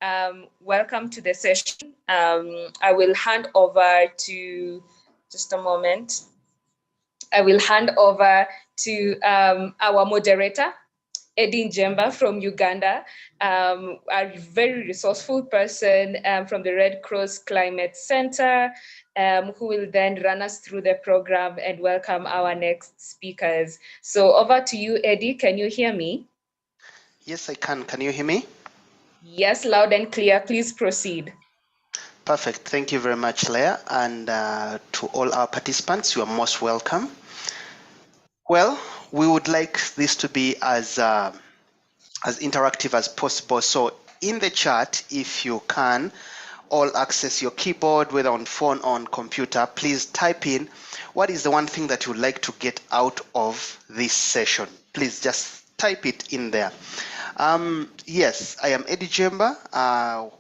Welcome to the session. I will hand over to, just a moment. I will hand over to our moderator, Eddie Njemba from Uganda, a very resourceful person from the Red Cross Climate Center, who will then run us through the program and welcome our next speakers. So over to you, Eddie. Can you hear me? Yes, I can. Can you hear me? Yes, loud and clear. Please proceed. Perfect. Thank you very much, Leah. And to all our participants, you are most welcome. Well, we would like this to be as interactive as possible. So in the chat, if you can, all access your keyboard, whether on phone or on computer, please type in what is the one thing that you would like to get out of this session. Please just type it in there. Yes, I am Eddie Njemba,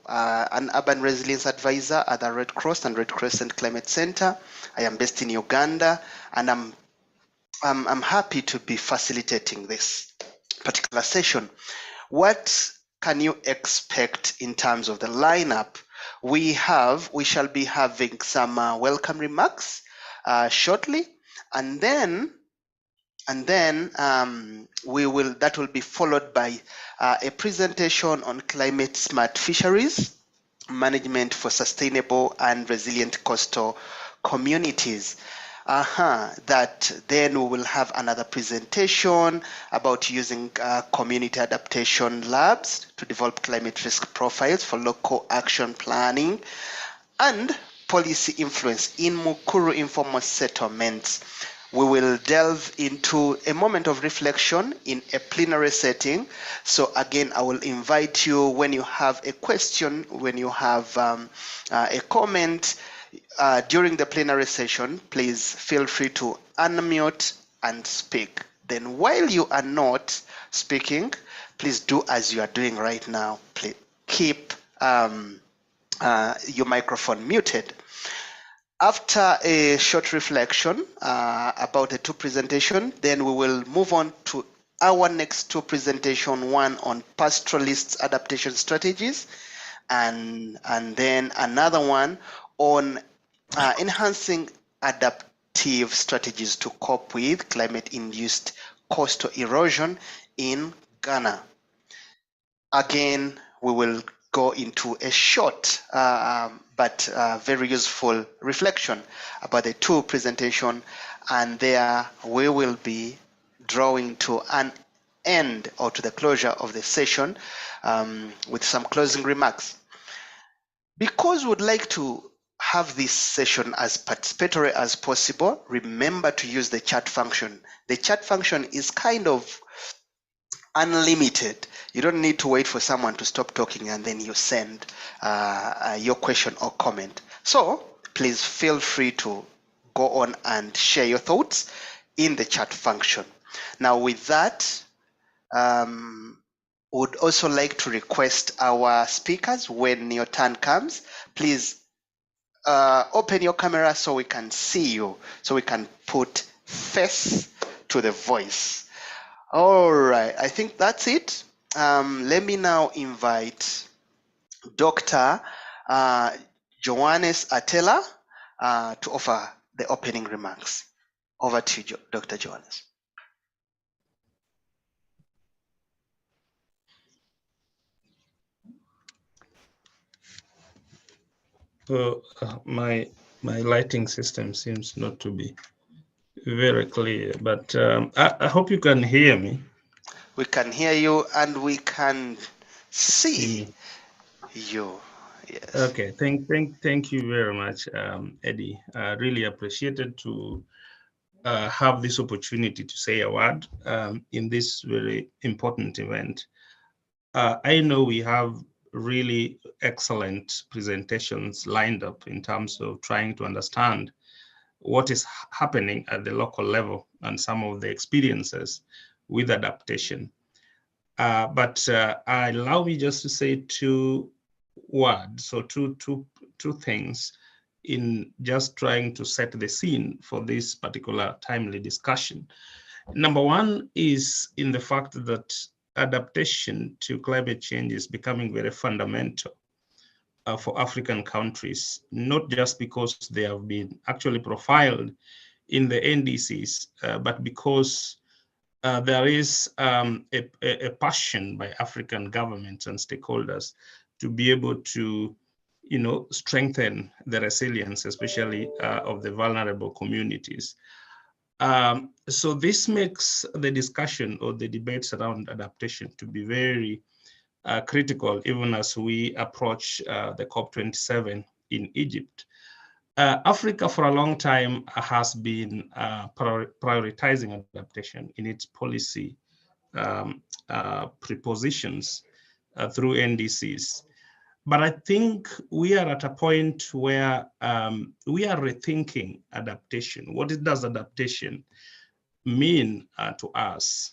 an urban resilience advisor at the Red Cross and Red Crescent Climate Center. I am based in Uganda, and I'm happy to be facilitating this particular session. What can you expect in terms of the lineup? We shall be having some welcome remarks shortly, and then that will be followed by a presentation on climate smart fisheries management for sustainable and resilient coastal communities. That then we will have another presentation about using community adaptation labs to develop climate risk profiles for local action planning and policy influence in Mukuru informal settlements. We will delve into a moment of reflection in a plenary setting. So again, I will invite you, when you have a question, when you have a comment during the plenary session, please feel free to unmute and speak. Then while you are not speaking, please do as you are doing right now. Please keep your microphone muted. After a short reflection about the two presentations, then we will move on to our next two presentations, one on pastoralists adaptation strategies, and then another one on enhancing adaptive strategies to cope with climate-induced coastal erosion in Ghana. Again, we will go into a short but very useful reflection about the two presentations, and there we will be drawing to an end or to the closure of the session with some closing remarks. Because we would like to have this session as participatory as possible, remember to use the chat function. The chat function is kind of unlimited. You don't need to wait for someone to stop talking and then you send your question or comment. So please feel free to go on and share your thoughts in the chat function. Now with that, would also like to request our speakers, when your turn comes, please open your camera so we can see you, so we can put face to the voice. All right, I think that's it. Let me now invite Dr. Johannes Atela to offer the opening remarks. Over to you, Dr. Johannes. So my lighting system seems not to be very clear, but I hope you can hear me. We can hear you and we can see you. Yes. Okay, thank you very much, Eddie. Really appreciated to have this opportunity to say a word in this very important event. I know we have really excellent presentations lined up in terms of trying to understand what is happening at the local level and some of the experiences with adaptation. But allow me just to say two words, so two things in just trying to set the scene for this particular timely discussion. Number one is in the fact that adaptation to climate change is becoming very fundamental for African countries, not just because they have been actually profiled in the NDCs, but because there is a passion by African governments and stakeholders to be able to, strengthen the resilience, especially of the vulnerable communities. So this makes the discussion or the debates around adaptation to be very critical, even as we approach the COP27 in Egypt. Africa for a long time has been prioritizing adaptation in its policy prepositions through NDCs. But I think we are at a point where we are rethinking adaptation. What does adaptation mean to us?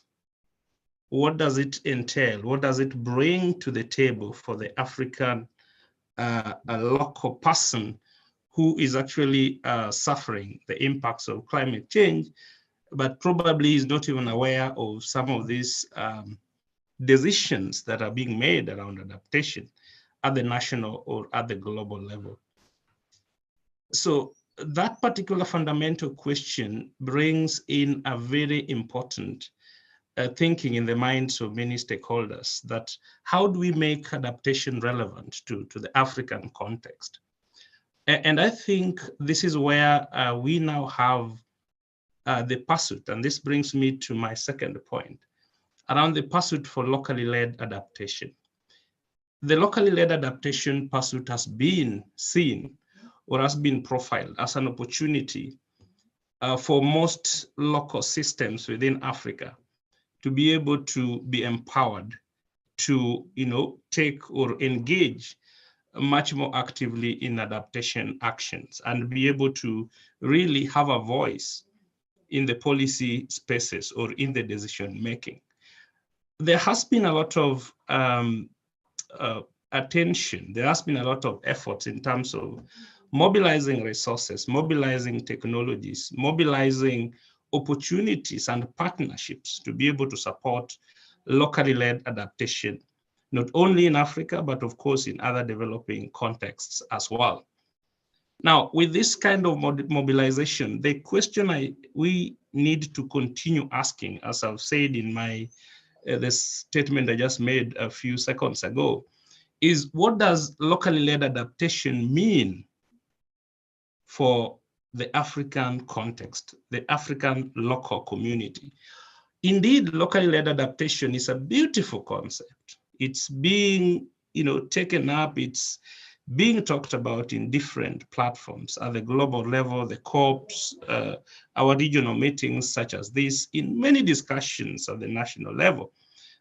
What does it entail? What does it bring to the table for the African a local person who is actually suffering the impacts of climate change, but probably is not even aware of some of these decisions that are being made around adaptation at the national or at the global level. So that particular fundamental question brings in a very important thinking in the minds of many stakeholders, that how do we make adaptation relevant to the African context? And I think this is where we now have the pursuit, and this brings me to my second point, around the pursuit for locally led adaptation. The locally led adaptation pursuit has been seen or has been profiled as an opportunity for most local systems within Africa to be able to be empowered to, take or engage much more actively in adaptation actions and be able to really have a voice in the policy spaces or in the decision making. There has been a lot of attention, there has been a lot of efforts in terms of mobilizing resources, mobilizing technologies, mobilizing opportunities and partnerships to be able to support locally led adaptation, not only in Africa, but of course in other developing contexts as well. Now, with this kind of mobilization, the question we need to continue asking, as I've said in my the statement I just made a few seconds ago, is what does locally led adaptation mean for the African context, the African local community? Indeed, locally led adaptation is a beautiful concept. It's being, taken up, it's being talked about in different platforms at the global level, the COPs, our regional meetings such as this, in many discussions at the national level.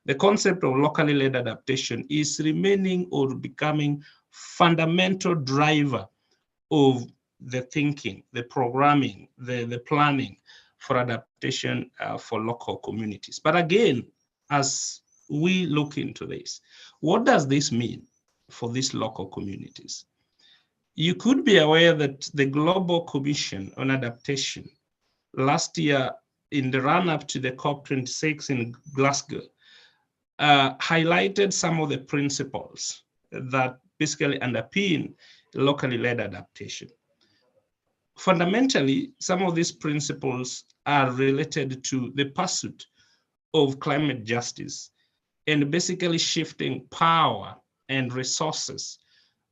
The concept of locally led adaptation is remaining or becoming fundamental driver of the thinking, the programming, the planning for adaptation for local communities. But again, as we look into this, what does this mean for these local communities? You could be aware that the Global Commission on Adaptation last year, in the run-up to the COP26 in Glasgow, highlighted some of the principles that basically underpin locally led adaptation. Fundamentally, some of these principles are related to the pursuit of climate justice and basically shifting power and resources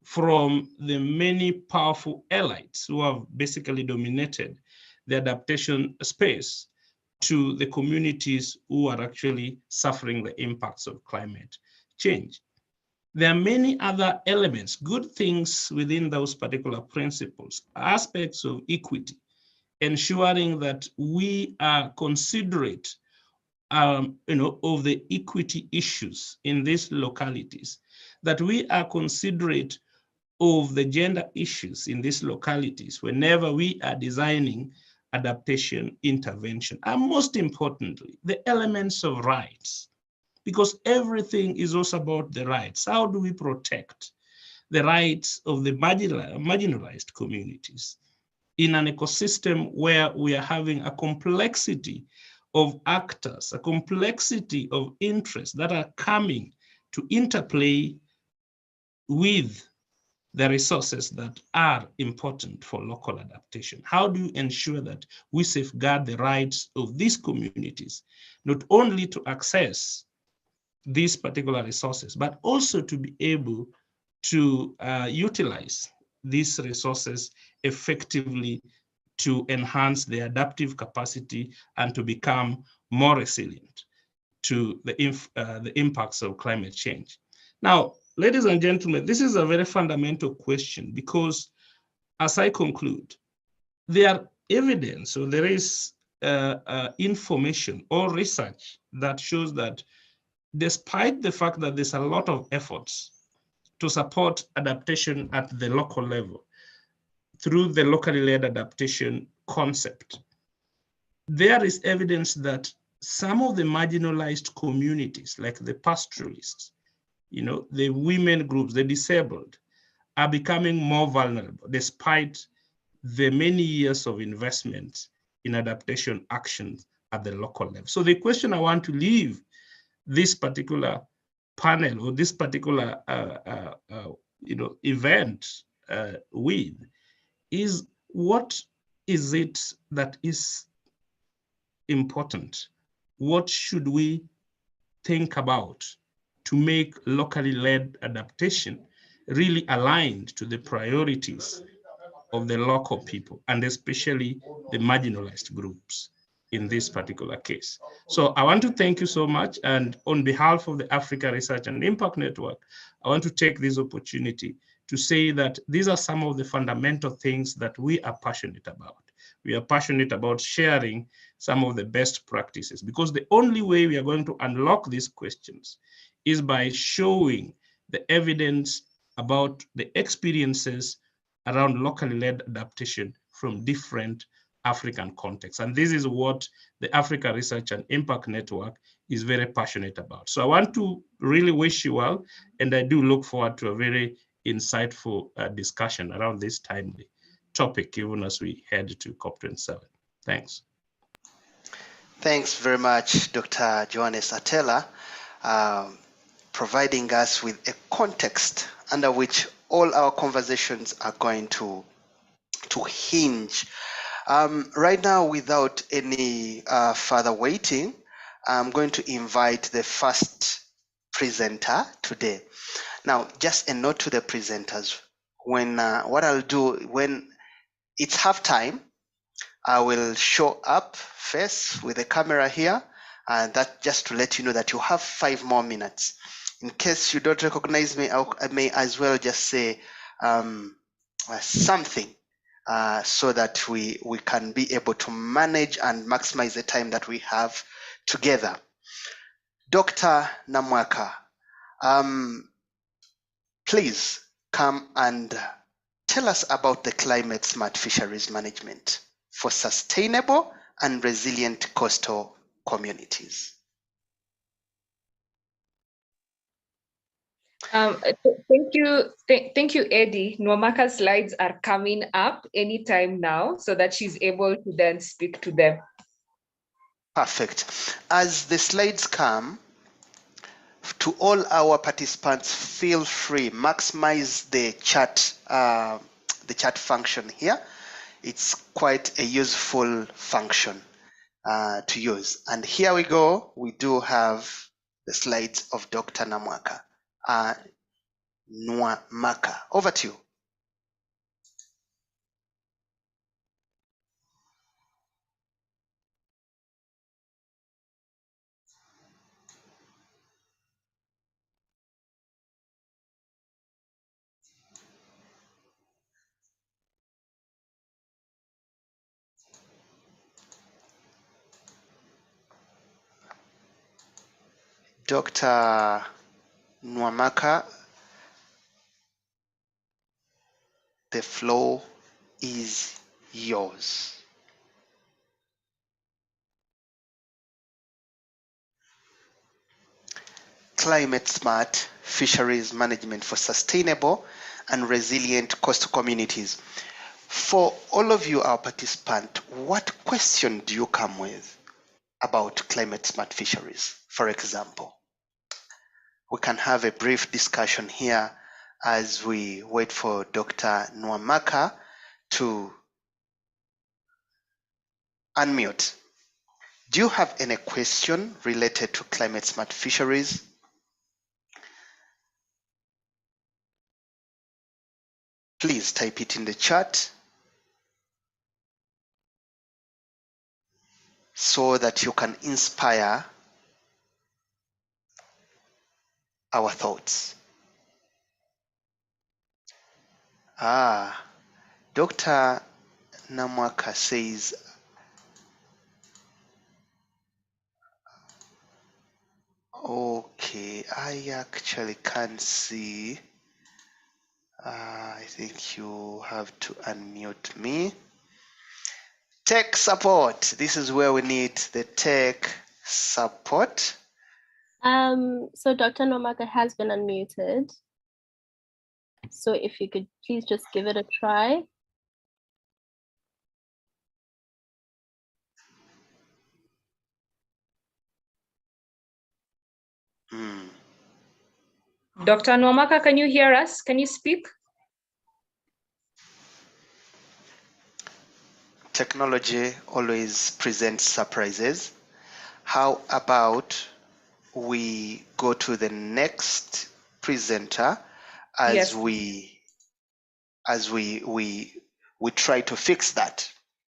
from the many powerful elites who have basically dominated the adaptation space to the communities who are actually suffering the impacts of climate change. There are many other elements, good things within those particular principles, aspects of equity, ensuring that we are considerate of the equity issues in these localities, that we are considerate of the gender issues in these localities whenever we are designing adaptation intervention, and most importantly, the elements of rights, because everything is also about the rights. How do we protect the rights of the marginalized communities in an ecosystem where we are having a complexity of actors, a complexity of interests that are coming to interplay with the resources that are important for local adaptation. How do you ensure that we safeguard the rights of these communities, not only to access these particular resources, but also to be able to utilize these resources effectively to enhance their adaptive capacity and to become more resilient to the impacts of climate change? Now, ladies and gentlemen, this is a very fundamental question because, as I conclude, there are evidence, or there is information or research that shows that despite the fact that there's a lot of efforts to support adaptation at the local level through the locally led adaptation concept, there is evidence that some of the marginalized communities, like the pastoralists, the women groups, the disabled, are becoming more vulnerable despite the many years of investment in adaptation actions at the local level. So the question I want to leave this particular panel or this particular event with is, what is it that is important? What should we think about to make locally led adaptation really aligned to the priorities of the local people, and especially the marginalized groups in this particular case? So I want to thank you so much. And on behalf of the Africa Research and Impact Network, I want to take this opportunity to say that these are some of the fundamental things that we are passionate about. We are passionate about sharing some of the best practices, because the only way we are going to unlock these questions is by showing the evidence about the experiences around locally led adaptation from different African contexts. And this is what the Africa Research and Impact Network is very passionate about. So I want to really wish you well, and I do look forward to a very insightful discussion around this timely topic, even as we head to COP27. Thanks. Thanks very much, Dr. Johannes Atela, providing us with a context under which all our conversations are going to hinge. Right now, without any further waiting, I'm going to invite the first presenter today. Now, just a note to the presenters. What I'll do when it's halftime, I will show up first with the camera here, and that just to let you know that you have 5 more minutes. In case you don't recognize me, I may as well just say something so that we can be able to manage and maximize the time that we have together. Dr. Namwaka, please come and tell us about the climate smart fisheries management for sustainable and resilient coastal communities. Thank you, Eddie. Nwamaka's slides are coming up anytime now, so that she's able to then speak to them. Perfect. As the slides come, to all our participants, feel free, maximize the chat function here. It's quite a useful function to use. And here we go. We do have the slides of Dr. Namwaka. Nwamaka, over to you. Dr. Nwamaka, the floor is yours. Climate smart fisheries management for sustainable and resilient coastal communities. For all of you, our participants, what question do you come with? about climate smart fisheries. For example, we can have a brief discussion here as we wait for Dr. Nwamaka to unmute. Do you have any question related to climate smart fisheries? Please type it in the chat so that you can inspire our thoughts. Dr. Namwaka says, okay, I actually can't see. I think you have to unmute me. Tech support. This is where we need the tech support. So Dr. Nomaka has been unmuted. So if you could please just give it a try. Dr. Nwamaka, can you hear us? Can you speak? Technology always presents surprises. How about we go to the next presenter as Yes. we try to fix that.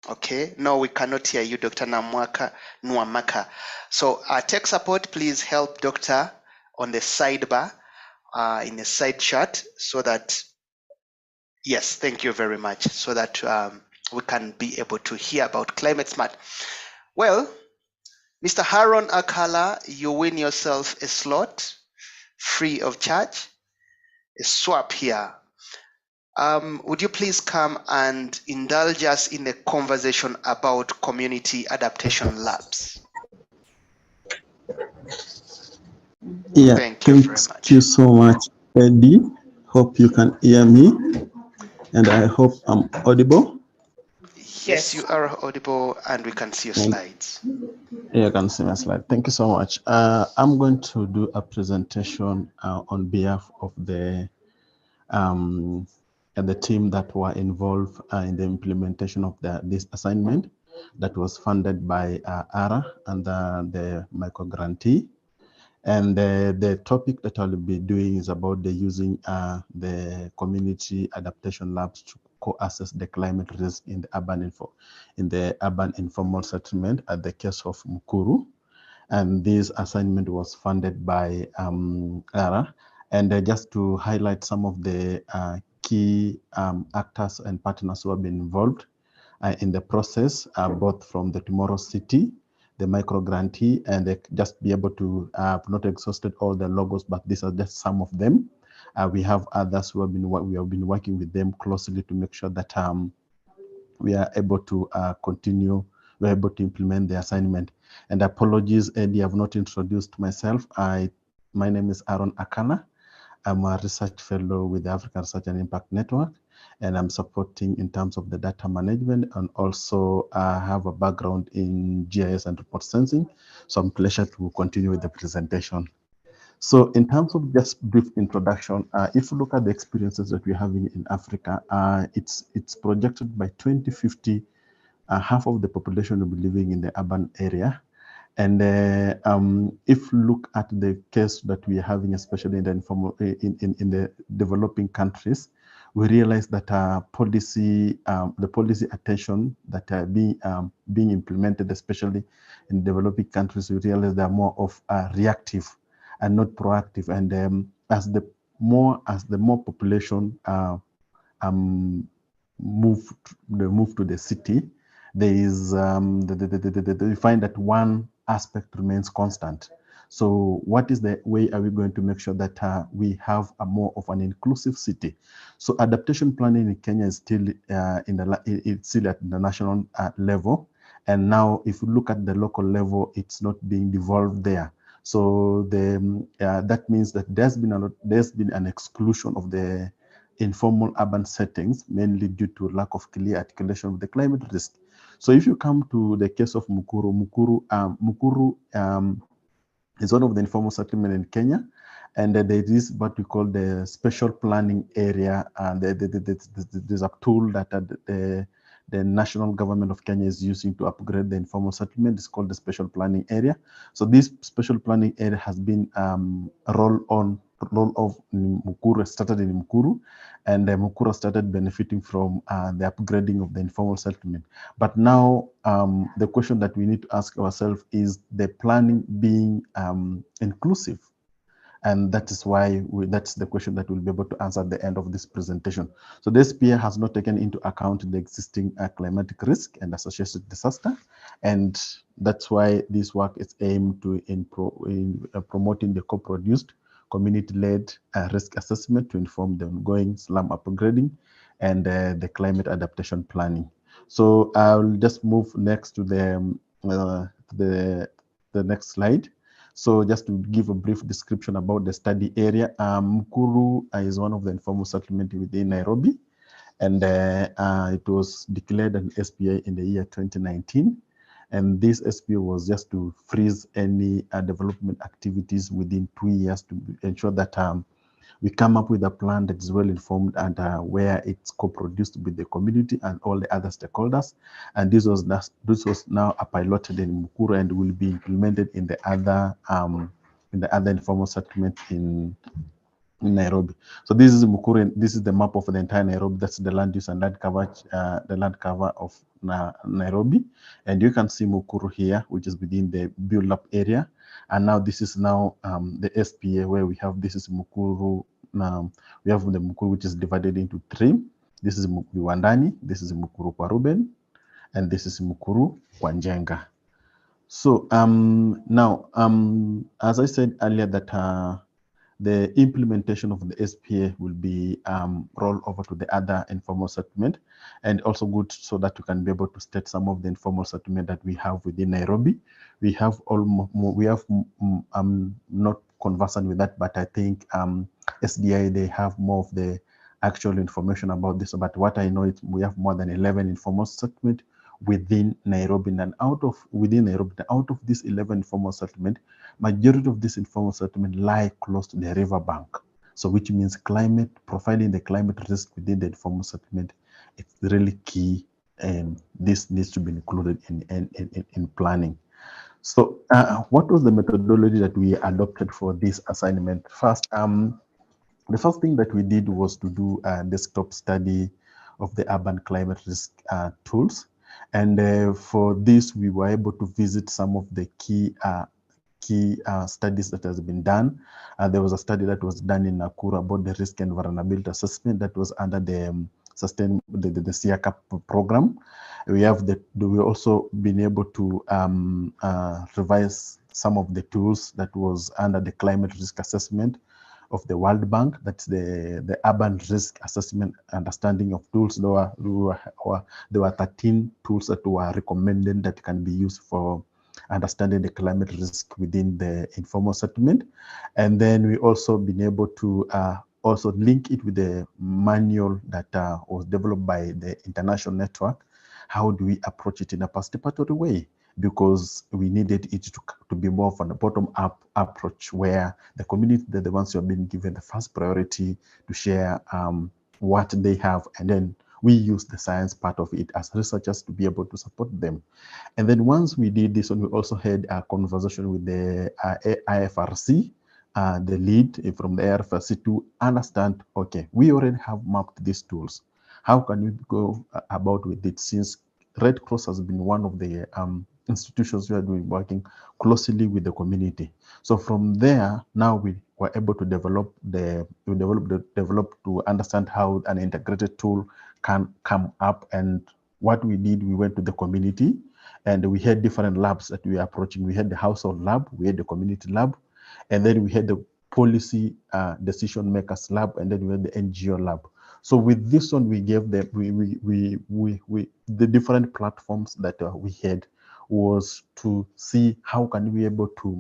Okay, no, we cannot hear you, Dr. Nwamaka. So tech support, please help Doctor on the sidebar in the side chat so that, yes, thank you very much, so that we can be able to hear about climate smart. Well, Mr. Haron Akala, you win yourself a slot free of charge, a swap here. Would you please come and indulge us in a conversation about community adaptation labs? Yeah, thank you very much. Thank you so much, Eddie. Hope you can hear me, and I hope I'm audible. Yes, you are audible, and we can see your slides. Yeah, I can see my slide. Thank you so much. I'm going to do a presentation on behalf of the team that were involved in the implementation of this assignment that was funded by ARA and the micro grantee. And the topic that I'll be doing is about the using the community adaptation labs to co-assess the climate risk in the urban informal settlement at the case of Mukuru. And this assignment was funded by ARA. And just to highlight some of the key actors and partners who have been involved in the process, both from the Tomorrow City, the micro grantee, and just be able to not exhausted all the logos, but these are just some of them. We have others who have been working with them closely to make sure that we are able to we're able to implement the assignment. And apologies, Eddie, I have not introduced myself. My name is Aaron Akana. I'm a research fellow with the African Research and Impact Network, and I'm supporting in terms of the data management, and also have a background in GIS and remote sensing. So I'm pleased to continue with the presentation. So in terms of just brief introduction, if you look at the experiences that we're having in Africa, it's projected by 2050, half of the population will be living in the urban area. And if you look at the case that we are having, especially in the informal, in the developing countries, we realize that the policy attention that are being implemented, especially in developing countries, we realize they are more of reactive and not proactive. And as the more population move to the city, there is we find that one aspect remains constant. So what is the way are we going to make sure that we have a more of an inclusive city? So adaptation planning in Kenya is still it's still at the national level, and now if you look at the local level, it's not being devolved there. So that means that there's been an exclusion of the informal urban settings, mainly due to lack of clear articulation of the climate risk. So if you come to the case of Mukuru, Mukuru is one of the informal settlement in Kenya, and there is what we call the special planning area. And there's a tool that the national government of Kenya is using to upgrade the informal settlement. It's called the special planning area. So this special planning area has been rolled off in Mukuru, started in Mukuru, and Mukuru started benefiting from the upgrading of the informal settlement. But now the question that we need to ask ourselves is the planning being inclusive? And that is why that's the question that we'll be able to answer at the end of this presentation. So the SPA has not taken into account the existing climatic risk and associated disaster. And that's why this work is aimed to in promoting the co-produced community-led risk assessment to inform the ongoing slum upgrading and the climate adaptation planning. So I'll just move next to the next slide. So just to give a brief description about the study area, Mukuru is one of the informal settlement within Nairobi, and it was declared an SPA in the year 2019. And this SPA was just to freeze any development activities within 2 years to ensure that we come up with a plan that is well informed and where it's co-produced with the community and all the other stakeholders. And this was now piloted in Mukuru and will be implemented in the other informal settlement in Nairobi. So this is Mukuru, and this is the map of the entire Nairobi. That's the land use and land cover, of Nairobi. And you can see Mukuru here, which is within the build-up area. And now this is now the SPA where we have, this is Mukuru. We have the Mukuru, which is divided into 3. This is Viwandani, this is Mukuru kwa Ruben, and this is Mukuru kwa Njenga. So now, as I said earlier, that the implementation of the SPA will be rolled over to the other informal settlement, and also good so that we can be able to state some of the informal settlement that we have within Nairobi. We have not conversant with that, but I think SDI, they have more of the actual information about this. But what I know is we have more than 11 informal settlement within Nairobi, and out of this 11 informal settlement, majority of this informal settlement lie close to the river bank. So which means profiling the climate risk within the informal settlement, it's really key, and this needs to be included in planning. So what was the methodology that we adopted for this assignment? First, the first thing that we did was to do a desktop study of the urban climate risk tools. And for this, we were able to visit some of the key studies that has been done. There was a study that was done in Nakuru about the risk and vulnerability assessment that was under the SIACA program. We also been able to revise some of the tools that was under the climate risk assessment of the World Bank. That's the urban risk assessment understanding of tools. There were 13 tools that were recommended that can be used for understanding the climate risk within the informal settlement. And then we also been able to also link it with the manual that was developed by the international network. How do we approach it in a participatory way? Because we needed it to be more of a bottom-up approach where the community, they're the ones who have been given the first priority to share what they have, and then we use the science part of it as researchers to be able to support them. And then once we did this, we also had a conversation with the IFRC, the lead from the IFRC, to understand, okay, we already have mapped these tools. How can we go about with it, since Red Cross has been one of the institutions who are working closely with the community. So from there, now we were able to develop to understand how an integrated tool can come up. And what we did, we went to the community, and we had different labs that we are approaching. We had the household lab, we had the community lab, and then we had the policy decision makers lab, and then we had the NGO lab. So with this one, we gave them the different platforms that we had was to see how can we able to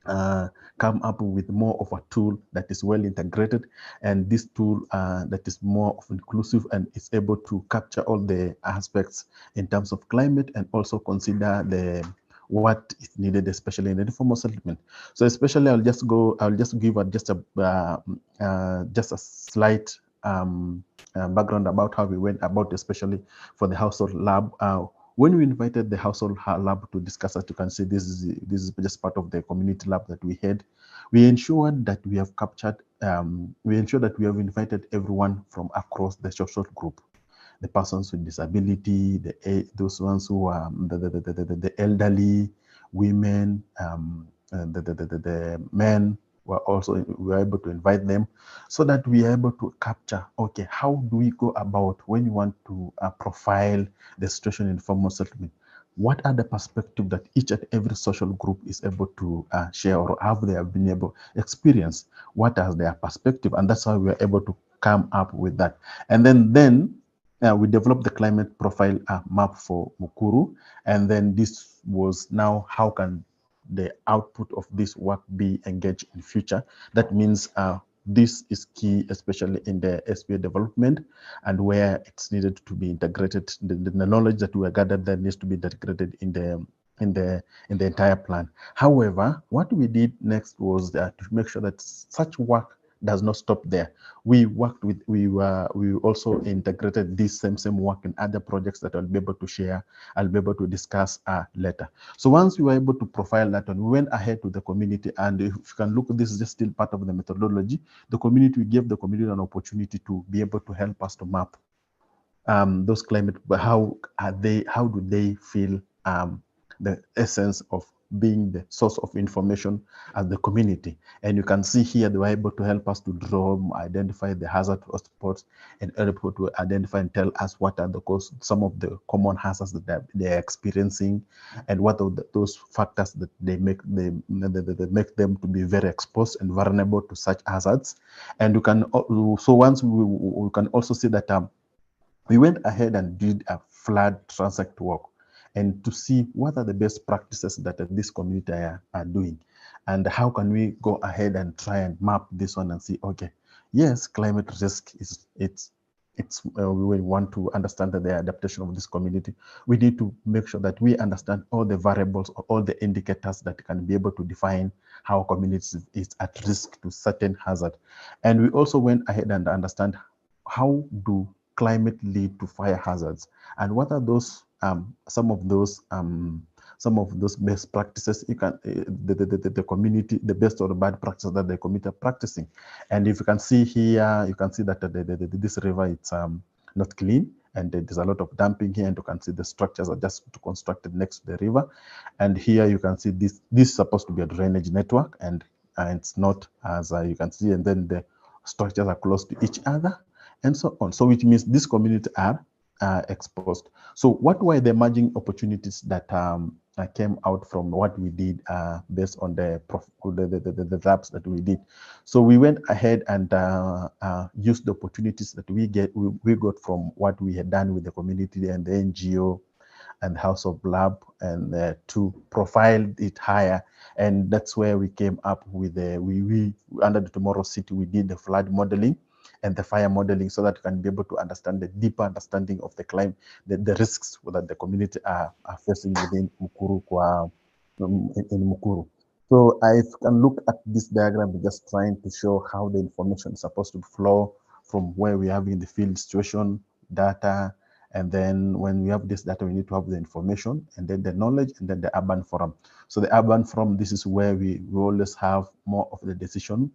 come up with more of a tool that is well integrated, and this tool that is more of inclusive and is able to capture all the aspects in terms of climate and also consider what is needed, especially in the informal settlement. So especially I'll just give just a slight background about how we went about, especially for the household lab. When we invited the household lab to discuss, as you can see, this is just part of the community lab that we had. We ensured that we have captured, we ensured that we have invited everyone from across the social group, the persons with disability, those ones who are the elderly, women, the men. We were able to invite them so that we are able to capture, okay, how do we go about when you want to profile the situation in informal settlement? What are the perspectives that each and every social group is able to share, or have they have been able to experience? What is their perspective? And that's how we are able to come up with that. And then we developed the climate profile map for Mukuru. And then this was now, how can the output of this work be engaged in future? That means this is key, especially in the SPA development, and where it's needed to be integrated. The knowledge that we gathered there needs to be integrated in the entire plan. However, what we did next was to make sure that such work does not stop there. We worked with, we also integrated this same work in other projects that I'll be able to share, I'll be able to discuss later. So once we were able to profile that, and we went ahead to the community, and if you can look, this is just still part of the methodology. The community, we gave the community an opportunity to be able to help us to map those climate, but how do they feel the essence of being the source of information as the community. And you can see here they were able to help us to draw, identify the hazard spots, and able to identify and tell us what are some of the common hazards that they're experiencing, and what are those factors that they make them to be very exposed and vulnerable to such hazards. And you can, so once we can also see that we went ahead and did a flood transect work, and to see what are the best practices that this community are doing, and how can we go ahead and try and map this one and see, okay, yes, climate risk we want to understand that the adaptation of this community. We need to make sure that we understand all the variables or all the indicators that can be able to define how community is at risk to certain hazard. And we also went ahead and understand how do climate lead to fire hazards, and what are those some of those best practices you can the community, the best or the bad practices that the community are practicing. And if you can see here, you can see that this river, it's not clean, and there's a lot of dumping here, and you can see the structures are just constructed next to the river. And here you can see this is supposed to be a drainage network, and it's not, as you can see, and then the structures are close to each other, and so on. So which means this community are exposed. So what were the emerging opportunities that came out from what we did based on the labs that we did? So we went ahead and used the opportunities that we got from what we had done with the community and the NGO and House of Lab, and to profile it higher. And that's where we came up with we under the Tomorrow City, we did the flood modeling and the fire modeling, so that you can be able to understand the deeper understanding of the climate, the risks that the community are facing within Mukuru, in Mukuru. So I can look at this diagram, just trying to show how the information is supposed to flow from where we have in the field situation data, and then when we have this data, we need to have the information, and then the knowledge, and then the urban forum. So the urban forum, this is where we always have more of the decision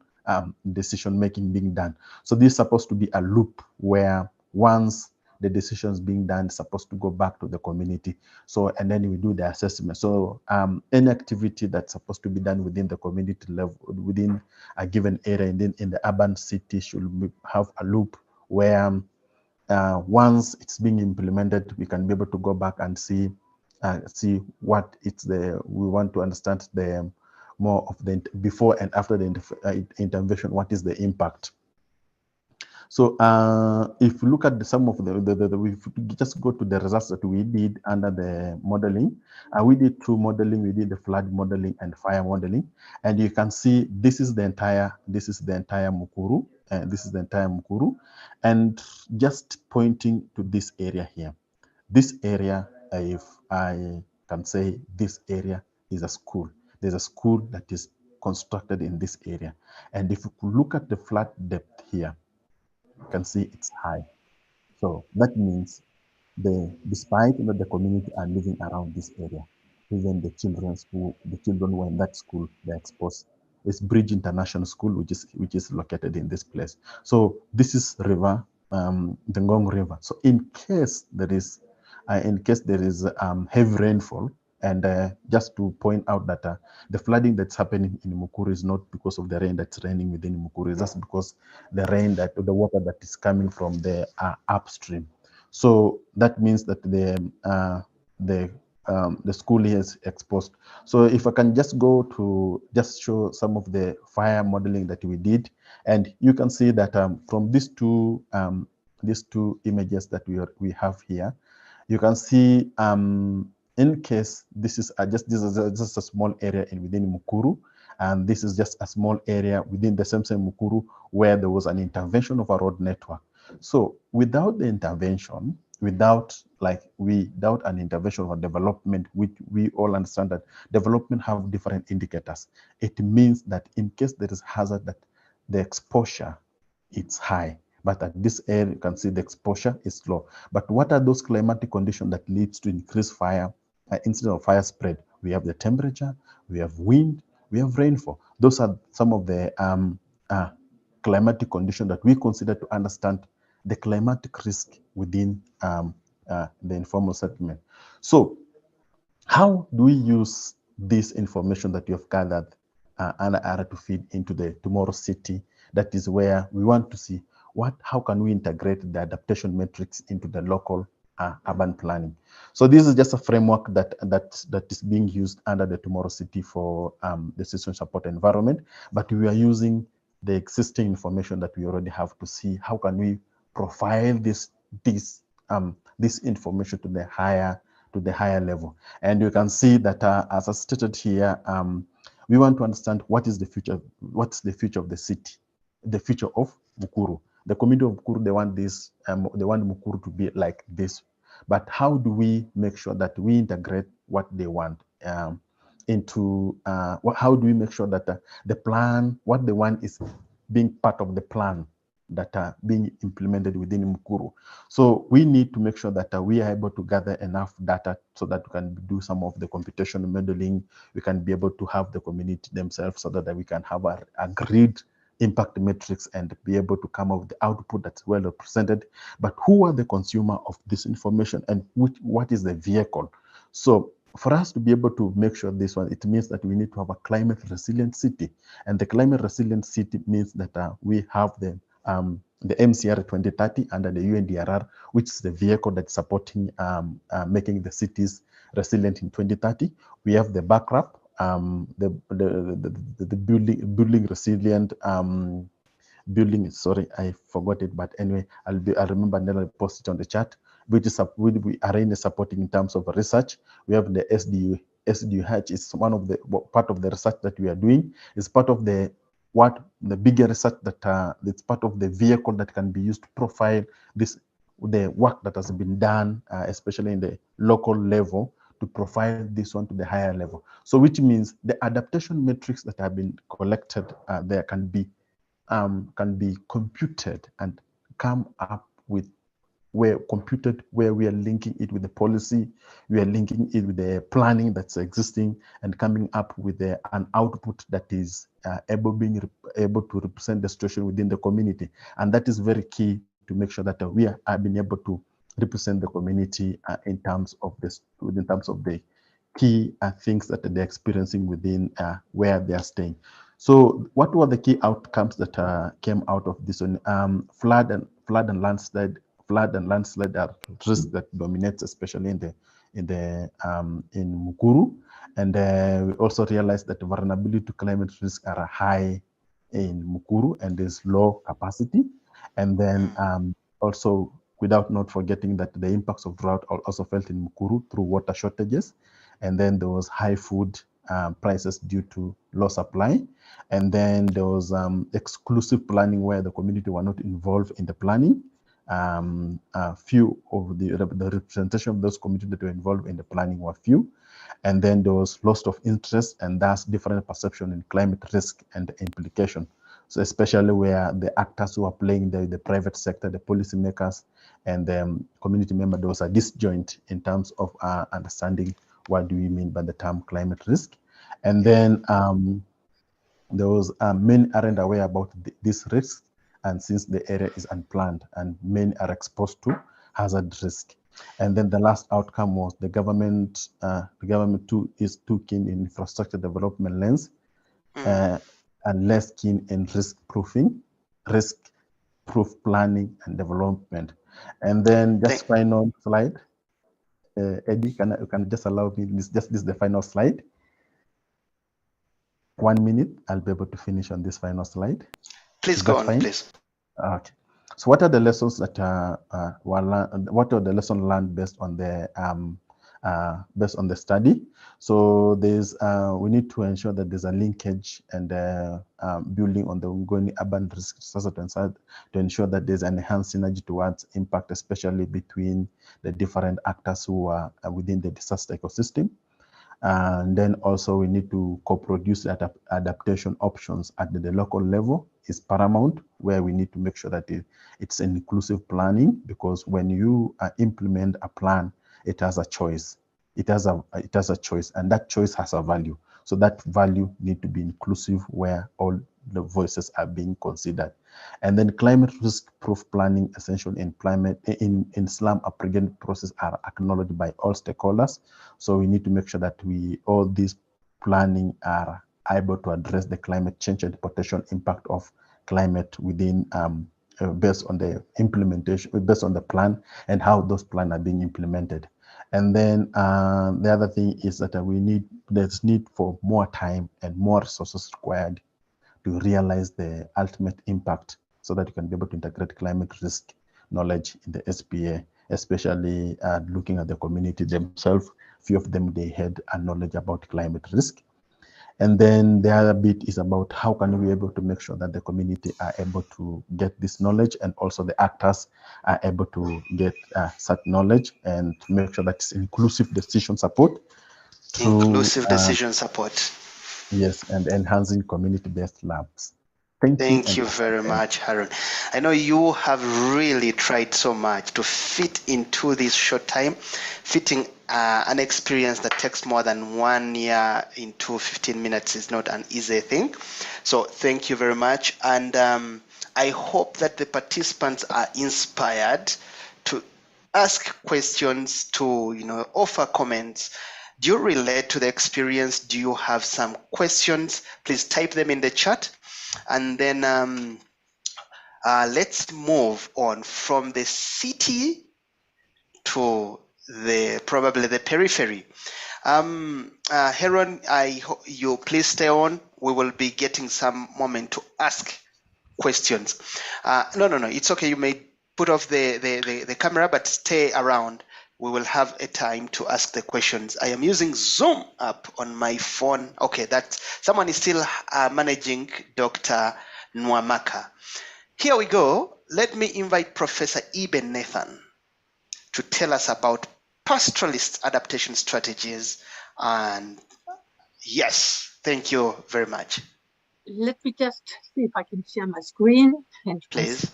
making being done. So this is supposed to be a loop where once the decisions being done, it's supposed to go back to the community. So, and then we do the assessment. So any activity that's supposed to be done within the community level, within a given area, and then in the urban city should have a loop where once it's being implemented, we can be able to go back and see what we want to understand the more of the before and after the intervention, what is the impact. So if you look at some of we just go to the results that we did under the modeling. We did two modeling. We did the flood modeling and fire modeling, and you can see this is the entire Mukuru, and this is the entire Mukuru, and just pointing to this area here. This area, if I can say, this area is a school. There's a school that is constructed in this area, and if you look at the flood depth here, you can see it's high. So that means despite that the community are living around this area, even the children who were in that school, they're exposed. It's Bridge International School, which is located in this place. So this is river, the Ngong River. So in case there is heavy rainfall, and just to point out that the flooding that's happening in Mukuru is not because of the rain that's raining within Mukuru, it's just because the water that is coming from the upstream. So that means that the school is exposed. So if I can just go to just show some of the fire modeling that we did, and you can see that from these two images that we have here, you can see in case this is just a small area within Mukuru, and this is just a small area within the same Mukuru where there was an intervention of a road network. So without the intervention, without an intervention or development, which we all understand that development have different indicators, it means that in case there is hazard, that the exposure it's high. But at this area, you can see the exposure is low. But what are those climatic conditions that leads to increased fire, incident of fire spread? We have the temperature, we have wind, we have rainfall. Those are some of the climatic conditions that we consider to understand the climatic risk within the informal settlement. So how do we use this information that you have gathered to feed into the tomorrow city? That is where we want to see how can we integrate the adaptation metrics into the local urban planning. So this is just a framework that is being used under the tomorrow city for the system support environment, but we are using the existing information that we already have to see how can we profile this information to the higher level. And you can see that as I stated here, we want to understand what's the future of the city, the future of Mukuru. The community of Mukuru, they want Mukuru to be like this. But how do we make sure that we integrate what they want into, how do we make sure that the plan, what they want is being part of the plan that are being implemented within Mukuru. So we need to make sure that we are able to gather enough data so that we can do some of the computational modeling. We can be able to have the community themselves so that we can have a agreed impact metrics and be able to come up with the output that's well represented. But who are the consumer of this information, and what is the vehicle? So for us to be able to make sure this one, it means that we need to have a climate resilient city. And the climate resilient city means that we have the MCR 2030 under the UNDRR, which is the vehicle that's supporting making the cities resilient in 2030. We have the backup, the building resilient building. Sorry, I forgot it, but anyway, I'll remember and then I'll post it on the chat. Which is we are supporting in terms of research. We have the SDUH is one of the part of the research that we are doing. Is part of the bigger research that it's part of the vehicle that can be used to profile the work that has been done, especially in the local level, to profile this one to the higher level. So which means the adaptation metrics that have been collected there can be computed and come up with where we are linking it with the policy, we are linking it with the planning that's existing, and coming up with an output that is able to represent the situation within the community. And that is very key to make sure that we are being able to represent the community in terms of the key things that they're experiencing within where they are staying. So what were the key outcomes that came out of this one? Flood and landslide are risks that dominates, especially in Mukuru. And we also realized that the vulnerability to climate risk are high in Mukuru, and there's low capacity. And then also, without not forgetting that the impacts of drought are also felt in Mukuru through water shortages. And then there was high food prices due to low supply. And then there was exclusive planning where the community were not involved in the planning. Few of the representation of those communities that were involved in the planning were few. And then there was loss of interest, and thus different perception in climate risk and the implication. So especially where the actors who are playing the private sector, the policymakers, and the community members, there was a disjoint in terms of understanding what do we mean by the term climate risk. And then there was many aren't aware about this risk, and since the area is unplanned and many are exposed to hazard risk. And then the last outcome was the government too is too keen in infrastructure development lens and less keen in risk-proof planning and development. And then just final slide. Eddie, you can just allow me this is the final slide. 1 minute, I'll be able to finish on this final slide. Please go on, please. Okay. So what are the lessons that were learned? What are the lessons learned based on the study? So there's we need to ensure that there's a linkage and building on the ongoing urban risk to ensure that there's an enhanced synergy towards impact, especially between the different actors who are within the disaster ecosystem. And then also we need to co-produce adaptation options at the local level is paramount, where we need to make sure that it's an inclusive planning, because when you implement a plan, it has a choice. It has a choice, and that choice has a value. So that value need to be inclusive, where all the voices are being considered. And then climate risk-proof planning essential in slum upgrading process are acknowledged by all stakeholders. So we need to make sure that all these planning are able to address the climate change and potential impact of climate within based on the implementation, based on the plan and how those plans are being implemented. And then the other thing is that there's need for more time and more resources required to realize the ultimate impact, so that you can be able to integrate climate risk knowledge in the SPA, especially looking at the community themselves. Few of them, they had a knowledge about climate risk. And then the other bit is about how can we be able to make sure that the community are able to get this knowledge, and also the actors are able to get such knowledge, and to make sure that it's inclusive decision support. Inclusive decision support. Yes, and enhancing community-based labs. Thank you very much, Harold. I know you have really tried so much to fit into this short time, fitting an experience that takes more than 1 year into 15 minutes is not an easy thing. So thank you very much. And I hope that the participants are inspired to ask questions, to offer comments. Do you relate to the experience? Do you have some questions? Please type them in the chat. And then let's move on from the city to probably the periphery. Heron, you please stay on. We will be getting some moment to ask questions. No, it's okay. You may put off the camera, but stay around. We will have a time to ask the questions. I am using Zoom app on my phone. Okay, someone is still managing Dr. Nwamaka. Here we go. Let me invite Professor Eben Nathan to tell us about pastoralist adaptation strategies. And yes, thank you very much. Let me just see if I can share my screen. Please.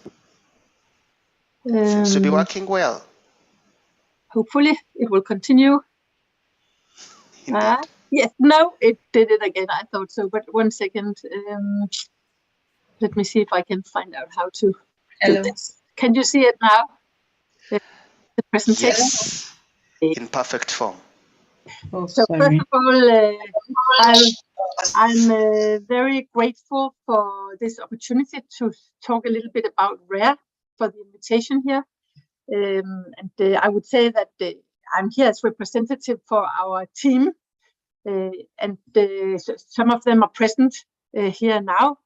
Seems to be working well. Hopefully it will continue. Yes, no, it did it again. I thought so, but 1 second. Let me see if I can find out how to do this. Can you see it now? The presentation? Yes, in perfect form. So first of all, I'm very grateful for this opportunity to talk a little bit about RARE, for the invitation here. I would say that I'm here as representative for our team, and some of them are present here now.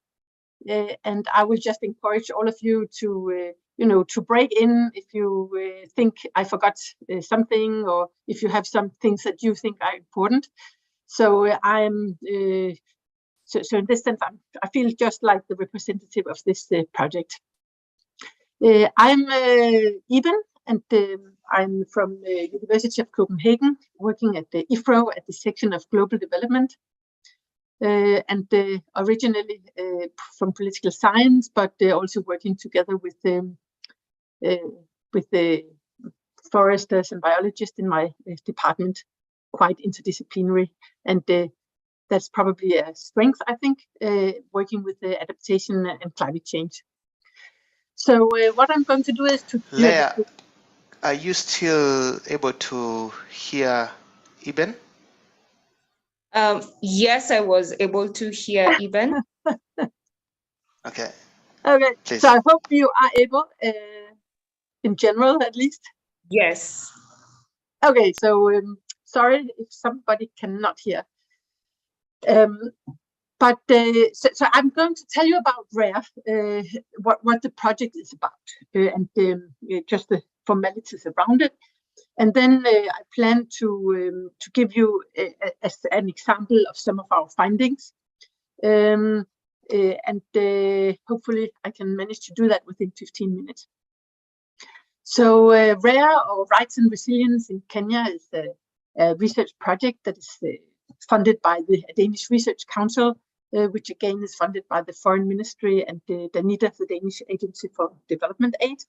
and I will just encourage all of you to, to break in if you think I forgot something, or if you have some things that you think are important. So so in this sense, I feel just like the representative of this project. I'm Iben, and I'm from the University of Copenhagen, working at the IFRO at the section of Global Development. And originally from political science, but also working together with the foresters and biologists in my department, quite interdisciplinary. And that's probably a strength, I think, working with the adaptation and climate change. So what I'm going to do is to... Leah, are you still able to hear Iben? Yes, I was able to hear Iben. Okay. Okay, Please. so I hope you are able, in general at least. Yes. Okay, so sorry if somebody cannot hear. But so I'm going to tell you about RARE, what the project is about, and just the formalities around it. And then I plan to give you an example of some of our findings. And hopefully I can manage to do that within 15 minutes. So RARE, or Rights and Resilience in Kenya, is a research project that is funded by the Danish Research Council, which again is funded by the Foreign Ministry and the DANIDA, the Danish Agency for Development Aid.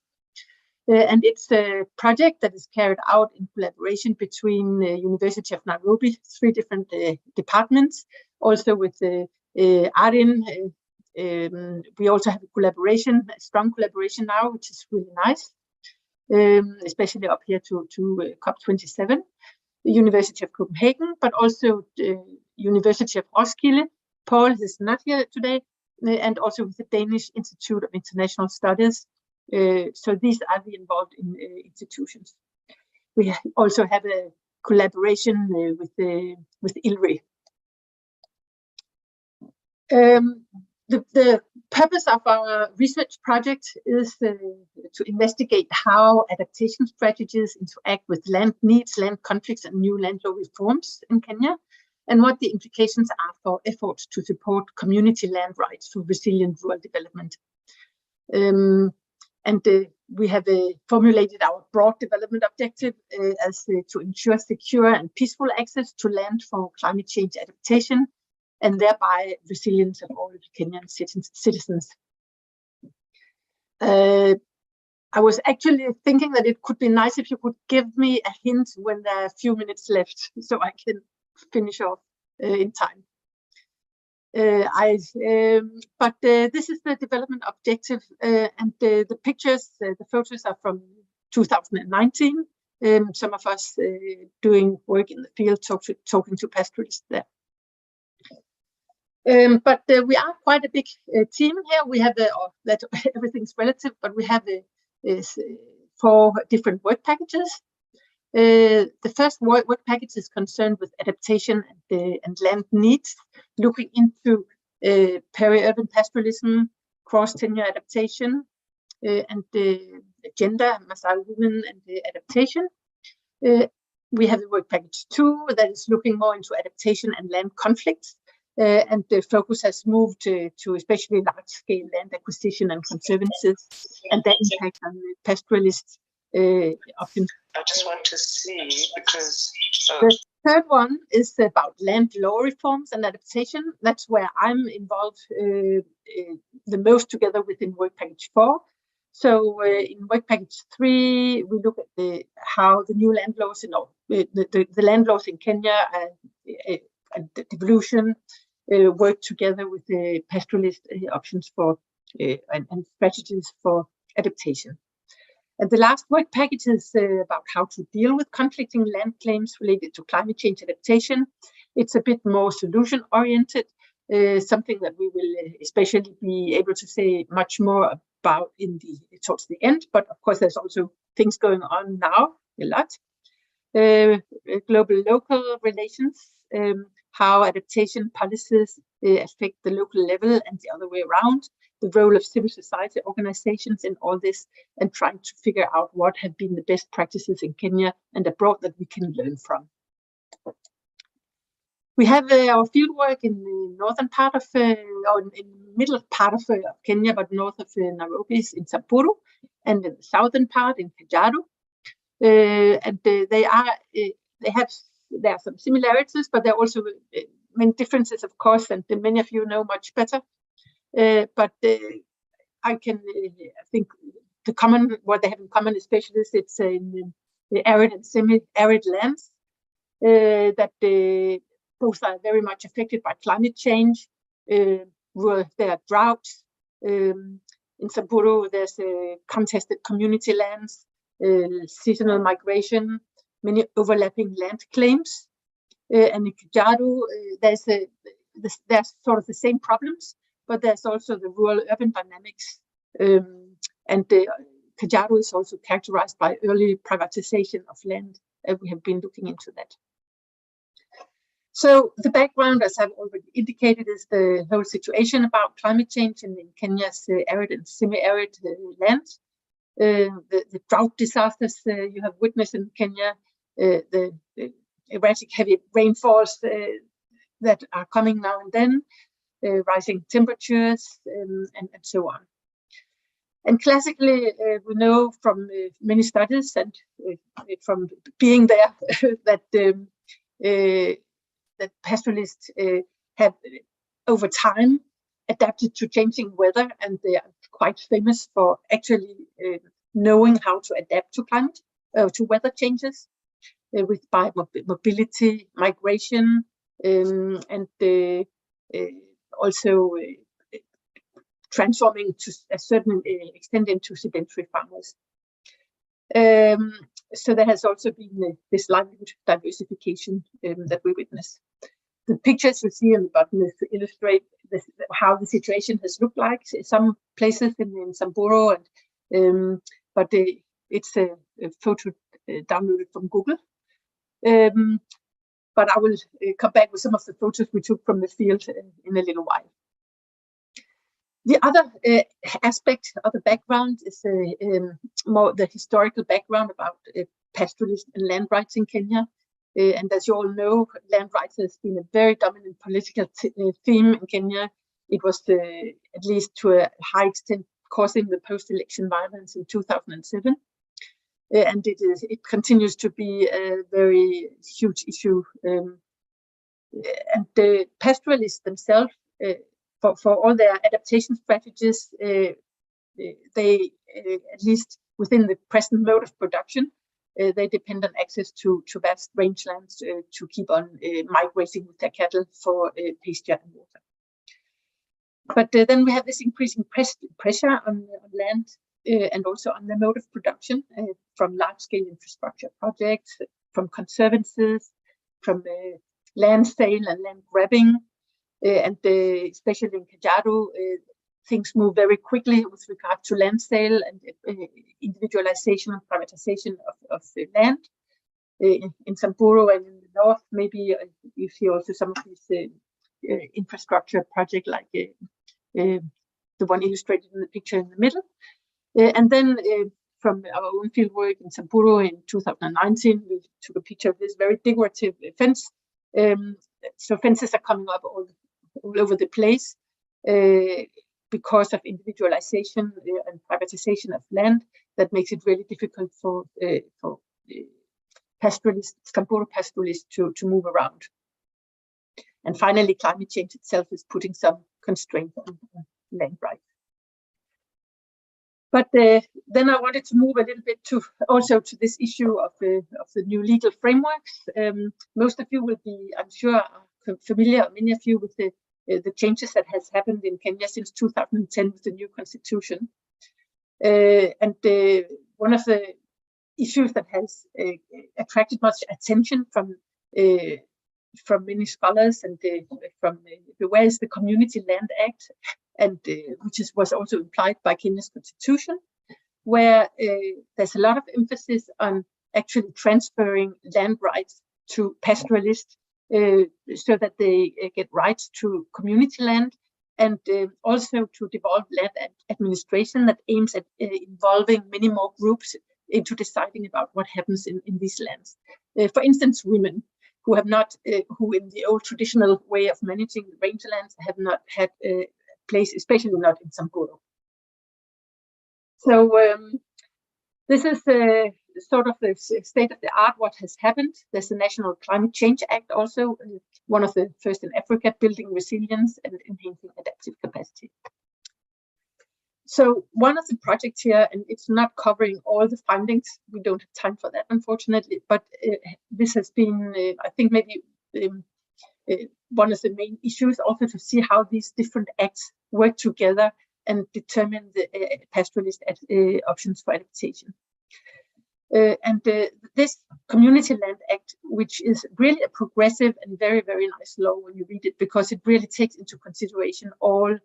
And it's a project that is carried out in collaboration between the University of Nairobi, 3 different departments, also with ARIN. We also have a collaboration, a strong collaboration now, which is really nice, especially up here to COP27, the University of Copenhagen, but also the University of Roskilde. Paul is not here today, and also with the Danish Institute of International Studies. So these are the involved in institutions. We also have a collaboration with ILRI. The purpose of our research project is to investigate how adaptation strategies interact with land needs, land conflicts, and new land law reforms in Kenya, and what the implications are for efforts to support community land rights for resilient rural development. We have formulated our broad development objective as to ensure secure and peaceful access to land for climate change adaptation, and thereby resilience of all Kenyan citizens. I was actually thinking that it could be nice if you could give me a hint when there are a few minutes left, so I can finish off in time. But this is the development objective, and the pictures, the photos are from 2019. Some of us doing work in the field, talking to pastoralists there. But we are quite a big team here. We have that everything's relative, but we have 4 different work packages. The first work package is concerned with adaptation and land needs, looking into peri-urban pastoralism, cross-tenure adaptation, and gender, Maasai women, and adaptation. We have the work package 2 that is looking more into adaptation and land conflicts, and the focus has moved to especially large-scale land acquisition and conservancies, and their impact on the pastoralists. Often. I just want to see, because the third one is about land law reforms and adaptation. That's where I'm involved the most, together within work package 4. So in work package 3, we look at how the new land laws, the land laws in Kenya and devolution work together with the pastoralist options for and strategies for adaptation. And the last work package is about how to deal with conflicting land claims related to climate change adaptation. It's a bit more solution-oriented, something that we will especially be able to say much more about towards the end. But of course, there's also things going on now, a lot. Global-local relations, how adaptation policies affect the local level and the other way around, the role of civil society organizations in all this, and trying to figure out what have been the best practices in Kenya and abroad that we can learn from. We have our fieldwork in the northern part of, or in the middle part of Kenya, but north of Nairobi is in Samburu, and in the southern part in Kajiado. And there are some similarities, but there are also many differences, of course, and many of you know much better. But I think what they have in common, especially is it's in the arid and semi-arid lands that both are very much affected by climate change. There are droughts. In Samburu, there's contested community lands, seasonal migration, many overlapping land claims. And in Kajiado, there's sort of the same problems, but there's also the rural-urban dynamics. And Kajiado is also characterized by early privatization of land. We have been looking into that. So the background, as I've already indicated, is the whole situation about climate change in Kenya's arid and semi-arid lands. The drought disasters you have witnessed in Kenya, the erratic heavy rainfalls that are coming now and then, rising temperatures, and so on. And classically, we know from many studies and from being there that pastoralists have over time adapted to changing weather, and they are quite famous for actually knowing how to adapt to climate, to weather changes, by mobility, migration, and also transforming to a certain extent into sedentary farmers. So there has also been this livelihood diversification that we witness. The pictures you see on the bottom is to illustrate how the situation has looked like in some places in Samburu, and but it's a photo downloaded from Google. But I will come back with some of the photos we took from the field in a little while. The other aspect of the background is more the historical background about pastoralists and land rights in Kenya. And as you all know, land rights has been a very dominant political theme in Kenya. It was at least to a high extent causing the post-election violence in 2007. And it continues to be a very huge issue. And the pastoralists themselves, for all their adaptation strategies, they, at least within the present mode of production, they depend on access to vast rangelands to keep on migrating with their cattle for pasture and water. But then we have this increasing pressure on land and also on the mode of production from large-scale infrastructure projects, from conservancies, from land sale and land grabbing, and especially in Kajiado, things move very quickly with regard to land sale and individualization and privatization of the land. In Samburu and in the north, maybe you see also some of these infrastructure projects like the one illustrated in the picture in the middle. And then from our own fieldwork in Samburu in 2019, we took a picture of this very decorative fence. So fences are coming up all over the place because of individualization and privatization of land. That makes it really difficult for pastoralists, Samburu pastoralists to move around. And finally, climate change itself is putting some constraint on land rights. But then I wanted to move a little bit also to this issue of the new legal frameworks. Most of you will be, I'm sure, familiar, many of you, with the changes that has happened in Kenya since 2010 with the new constitution. And one of the issues that has attracted much attention from many scholars and from where is the Community Land Act, and which was also implied by Kenya's constitution, where there's a lot of emphasis on actually transferring land rights to pastoralists so that they get rights to community land, and also to develop land administration that aims at involving many more groups into deciding about what happens in these lands. For instance, women who have not, who in the old traditional way of managing rangelands have not had a place, especially not in Samburu. So this is sort of the state of the art, what has happened. There's the National Climate Change Act also, one of the first in Africa, building resilience and enhancing adaptive capacity. So one of the projects here, and it's not covering all the findings, we don't have time for that, unfortunately, but this has been, I think, maybe one of the main issues, also to see how these different acts work together and determine the pastoralist options for adaptation. This Community Land Act, which is really a progressive and very, very nice law when you read it, because it really takes into consideration all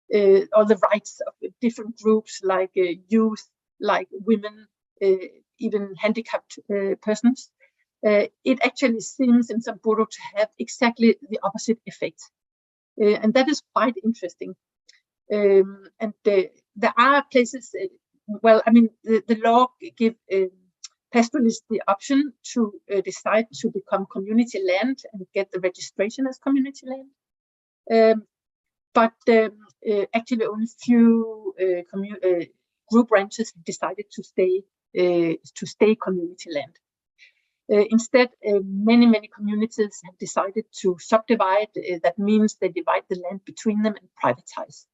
the rights of different groups, like youth, like women, even handicapped persons. It actually seems in Samburu to have exactly the opposite effect. And that is quite interesting. There are places, well, I mean, the law gives pastoralists the option to decide to become community land and get the registration as community land. But actually only few group ranches decided to stay community land. Instead, many communities have decided to subdivide. That means they divide the land between them and privatize.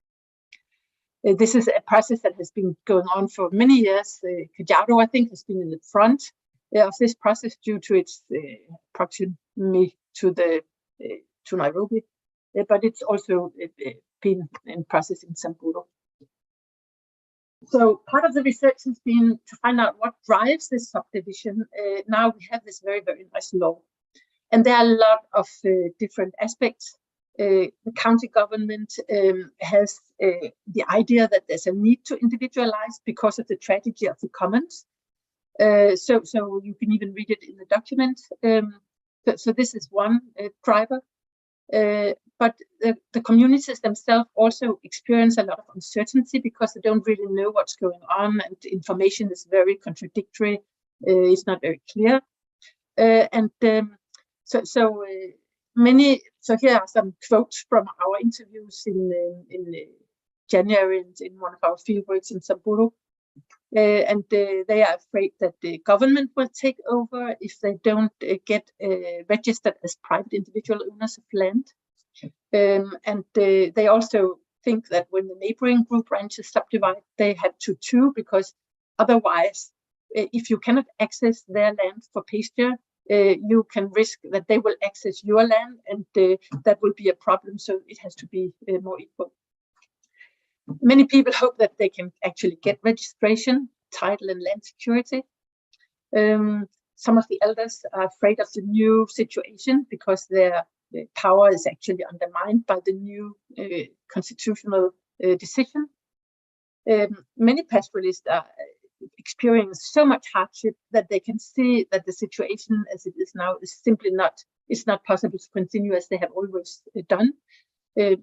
This is a process that has been going on for many years. Kajiado, I think, has been in the front of this process due to its proximity to Nairobi, but it's also been in process in Samburu. So part of the research has been to find out what drives this subdivision. Now we have this very, very nice law, and there are a lot of different aspects. The county government has the idea that there's a need to individualize because of the tragedy of the commons. So you can even read it in the document. So this is one driver. But the communities themselves also experience a lot of uncertainty because they don't really know what's going on, and the information is very contradictory. It's not very clear. So here are some quotes from our interviews in January in one of our fieldworks in Samburu. They are afraid that the government will take over if they don't get registered as private individual owners of land. They also think that when the neighboring group ranches subdivide, they have to too, because otherwise, if you cannot access their land for pasture, you can risk that they will access your land, and that will be a problem. So it has to be more equal. Many people hope that they can actually get registration, title, and land security. Some of the elders are afraid of the new situation because their power is actually undermined by the new constitutional decision. Many pastoralists are experiencing so much hardship that they can see that the situation as it is now is simply not possible to continue as they have always done. They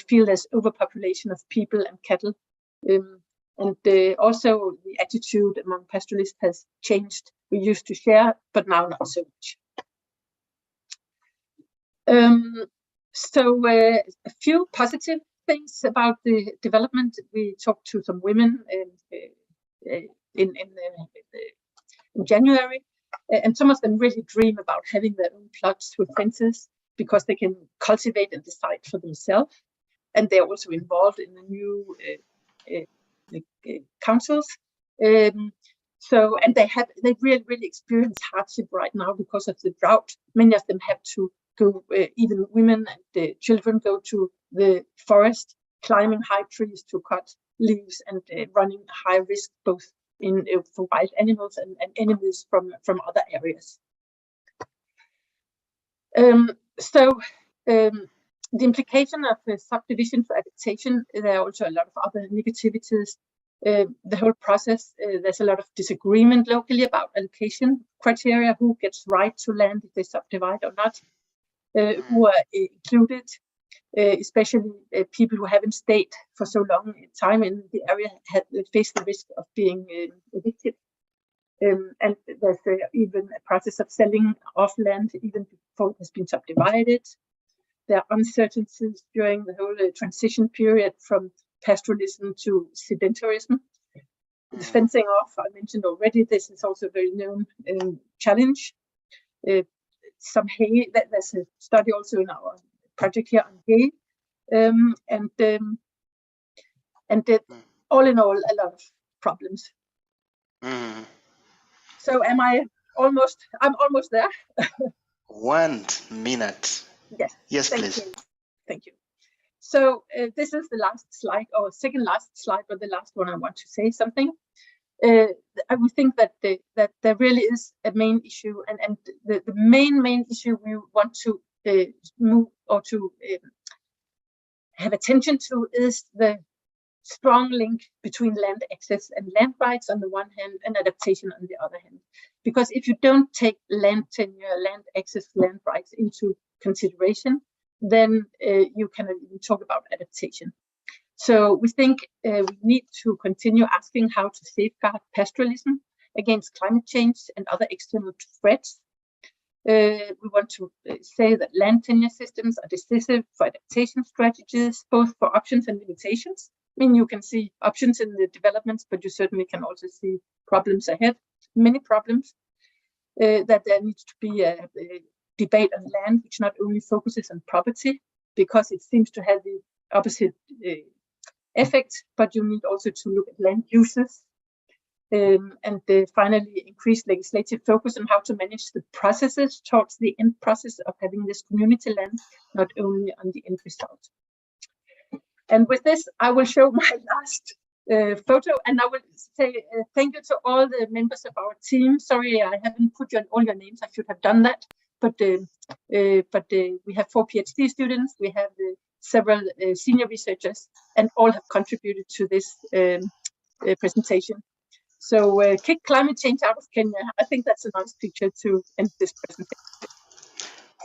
feel there's overpopulation of people and cattle. Also the attitude among pastoralists has changed. We used to share, but now not so much. A few positive things about the development. We talked to some women in January, and some of them really dream about having their own plots with fences because they can cultivate and decide for themselves. And they're also involved in the new councils. And they really experience hardship right now because of the drought. Many of them have to go, even women and children go to the forest, climbing high trees to cut leaves, and running high risk both for wild animals and enemies from other areas. The implication of the subdivision for adaptation, there are also a lot of other negativities. the whole process. There's a lot of disagreement locally about allocation criteria, who gets right to land if they subdivide or not, who are included, especially people who haven't stayed for so long time in the area have faced the risk of being evicted. And there's even a process of selling off land even before it has been subdivided. There are uncertainties during the whole transition period from pastoralism to sedentarism. The fencing off, I mentioned already, this is also a very known challenge. Some hay, there's a study also in our project here on hay. All in all, a lot of problems. So I'm almost there. 1 minute. Yes. Yes, please. Thank you. So this is the last slide, or second last slide, but the last one I want to say something. I would think that there really is a main issue, and the main issue we want to move or to have attention to is the strong link between land access and land rights on the one hand and adaptation on the other hand. Because if you don't take land tenure, land access, land rights into consideration, then you cannot even talk about adaptation. So we think we need to continue asking how to safeguard pastoralism against climate change and other external threats. We want to say that land tenure systems are decisive for adaptation strategies, both for options and limitations. I mean, you can see options in the developments, but you certainly can also see problems ahead, many problems, that there needs to be a debate on land, which not only focuses on property, because it seems to have the opposite effect, but you need also to look at land uses. Finally, increase legislative focus on how to manage the processes towards the end process of having this community land, not only on the end result. And with this, I will show my last photo, and I will say thank you to all the members of our team. Sorry, I haven't put all your names. I should have done that. But we have 4 PhD students. We have several senior researchers, and all have contributed to this presentation. So kick climate change out of Kenya. I think that's a nice picture to end this presentation.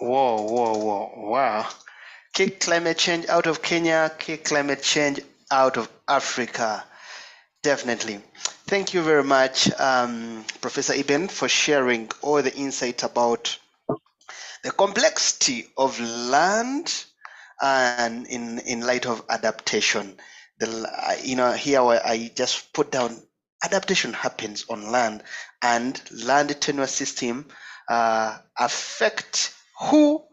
Wow. Kick climate change out of Kenya, kick climate change out of Africa. Definitely. Thank you very much, Professor Eben, for sharing all the insight about the complexity of land and in light of adaptation. Here I just put down adaptation happens on land, and land tenure system affect who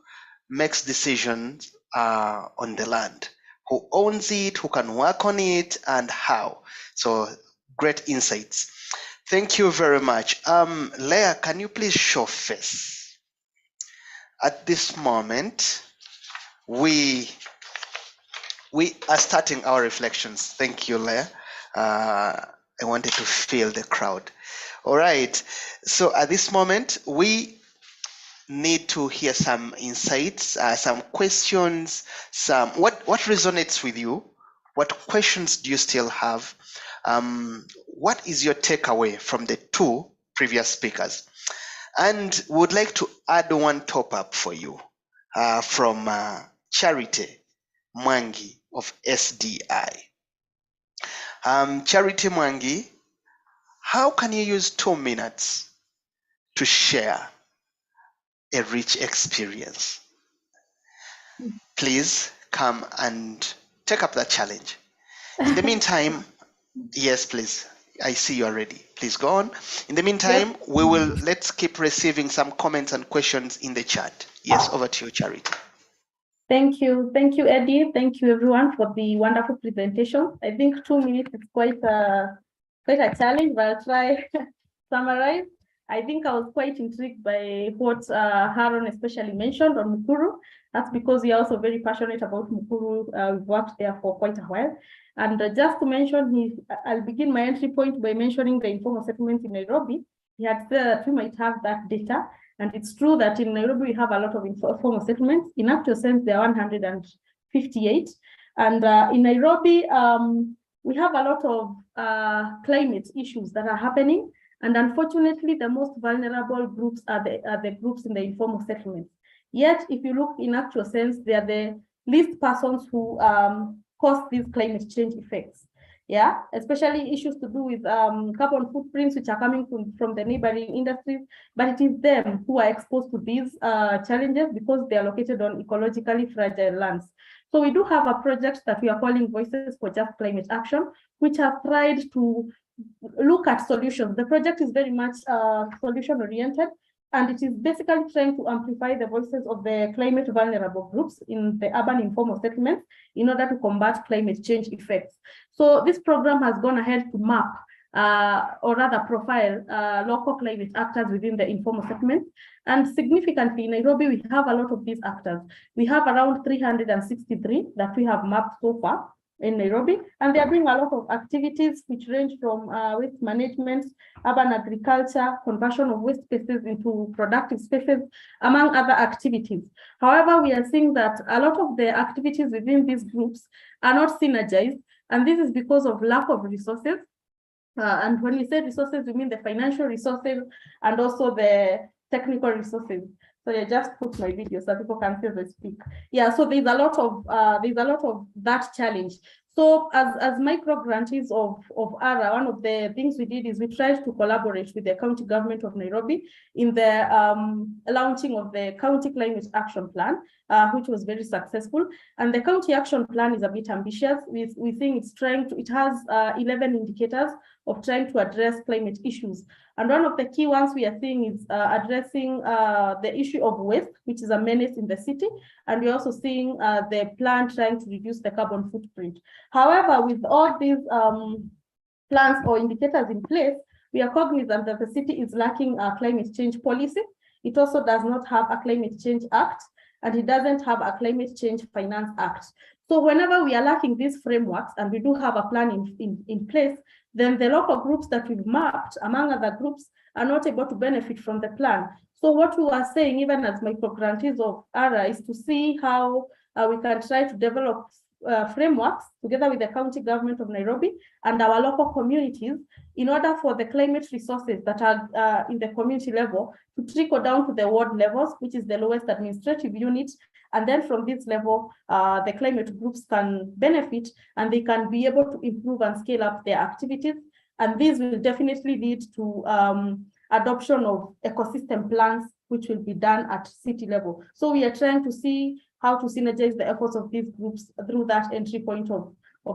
makes decisions on the land, who owns it, who can work on it, and how. So great insights. Thank you very much. Leah, can you please show face? At this moment, we are starting our reflections. Thank you, Leah. I wanted to feel the crowd. All right. So at this moment, we need to hear some insights, some questions, what resonates with you? What questions do you still have? What is your takeaway from the 2 previous speakers? And we would like to add one top up for you from Charity Mwangi of SDI. Charity Mwangi, how can you use 2 minutes to share a rich experience? Please come and take up that challenge. In the meantime, yes, please. I see you are ready. Please go on. In the meantime, let's keep receiving some comments and questions in the chat. Yes, over to you, Charity. Thank you, Eddie. Thank you, everyone, for the wonderful presentation. I think 2 minutes is quite a challenge, but I'll try to summarize. I think I was quite intrigued by what Haron especially mentioned on Mukuru. That's because we are also very passionate about Mukuru. We've worked there for quite a while. And just to mention, I'll begin my entry point by mentioning the informal settlements in Nairobi. He had said that we might have that data. And it's true that in Nairobi, we have a lot of informal settlements. In actual sense, there are 158. And in Nairobi, we have a lot of climate issues that are happening. And unfortunately, the most vulnerable groups are the groups in the informal settlements. Yet, if you look in actual sense, they are the least persons who cause these climate change effects. Yeah, especially issues to do with carbon footprints, which are coming from the neighboring industries, but it is them who are exposed to these challenges because they are located on ecologically fragile lands. So we do have a project that we are calling Voices for Just Climate Action, which has tried to look at solutions. The project is very much solution-oriented, and it is basically trying to amplify the voices of the climate vulnerable groups in the urban informal settlements in order to combat climate change effects. So this program has gone ahead to map or rather profile local climate actors within the informal settlements. And significantly in Nairobi, we have a lot of these actors. We have around 363 that we have mapped so far in Nairobi, and they are doing a lot of activities which range from waste management, urban agriculture, conversion of waste spaces into productive spaces, among other activities. However, we are seeing that a lot of the activities within these groups are not synergized, and this is because of lack of resources. And when we say resources, we mean the financial resources and also the technical resources. So I just put my video so people can see as I speak. Yeah, so there's a lot of that challenge. So as micro grantees of ARA, one of the things we did is we tried to collaborate with the county government of Nairobi in the launching of the county climate action plan, which was very successful. And the county action plan is a bit ambitious. We think it has 11 indicators of trying to address climate issues. And one of the key ones we are seeing is addressing the issue of waste, which is a menace in the city. And we're also seeing the plan trying to reduce the carbon footprint. However, with all these plans or indicators in place, we are cognizant that the city is lacking a climate change policy. It also does not have a climate change act, and it doesn't have a climate change finance act. So whenever we are lacking these frameworks, and we do have a plan in place, then the local groups that we've mapped, among other groups, are not able to benefit from the plan. So what we are saying, even as micro-grantees of ARA, is to see how we can try to develop frameworks together with the county government of Nairobi and our local communities in order for the climate resources that are in the community level to trickle down to the ward levels, which is the lowest administrative unit. And then from this level, the climate groups can benefit and they can be able to improve and scale up their activities. And this will definitely lead to adoption of ecosystem plans, which will be done at city level. So we are trying to see how to synergize the efforts of these groups through that entry point of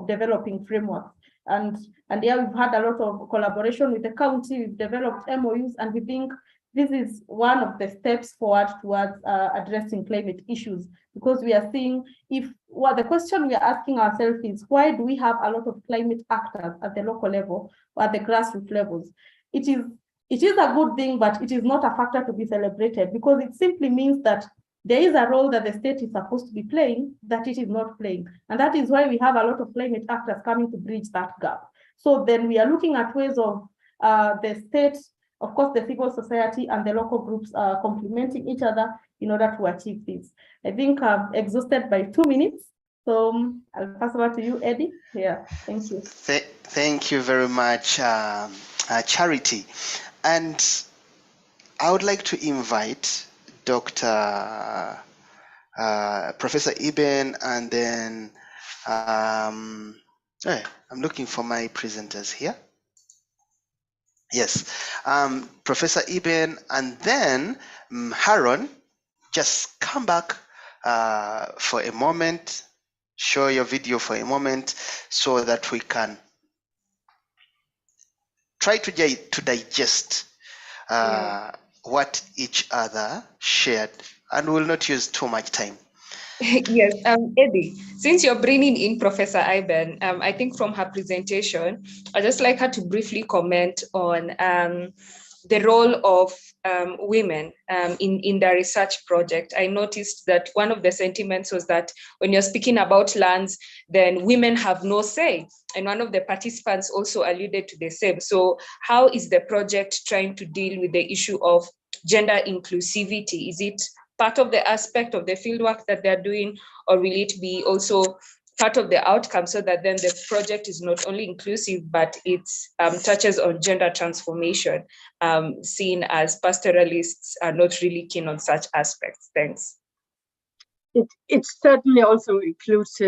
developing frameworks. And yeah, we've had a lot of collaboration with the county, we've developed MOUs, and we think this is one of the steps forward towards addressing climate issues, because we are seeing the question we are asking ourselves is, why do we have a lot of climate actors at the local level or at the grassroots levels? It is a good thing, but it is not a factor to be celebrated, because it simply means that there is a role that the state is supposed to be playing that it is not playing. And that is why we have a lot of climate actors coming to bridge that gap. So then we are looking at ways of the state, of course, the civil society and the local groups complementing each other in order to achieve this. I think I'm exhausted by 2 minutes. So I'll pass over to you, Eddie. Yeah, thank you. Thank you very much, Charity. And I would like to invite Dr. Professor Eben, and then I'm looking for my presenters here. Yes, Professor Eben, and then Haron, just come back for a moment, show your video for a moment, so that we can try to digest what each other shared, and we'll not use too much time. Yes, Eddie, since you're bringing in Professor Iben, I think from her presentation, I'd just like her to briefly comment on the role of women in the research project. I noticed that one of the sentiments was that when you're speaking about lands, then women have no say. And one of the participants also alluded to the same. So how is the project trying to deal with the issue of gender inclusivity? Is it part of the aspect of the fieldwork that they're doing, or will it be also part of the outcome, so that then the project is not only inclusive, but it touches on gender transformation, seen as pastoralists are not really keen on such aspects. Thanks. It certainly also includes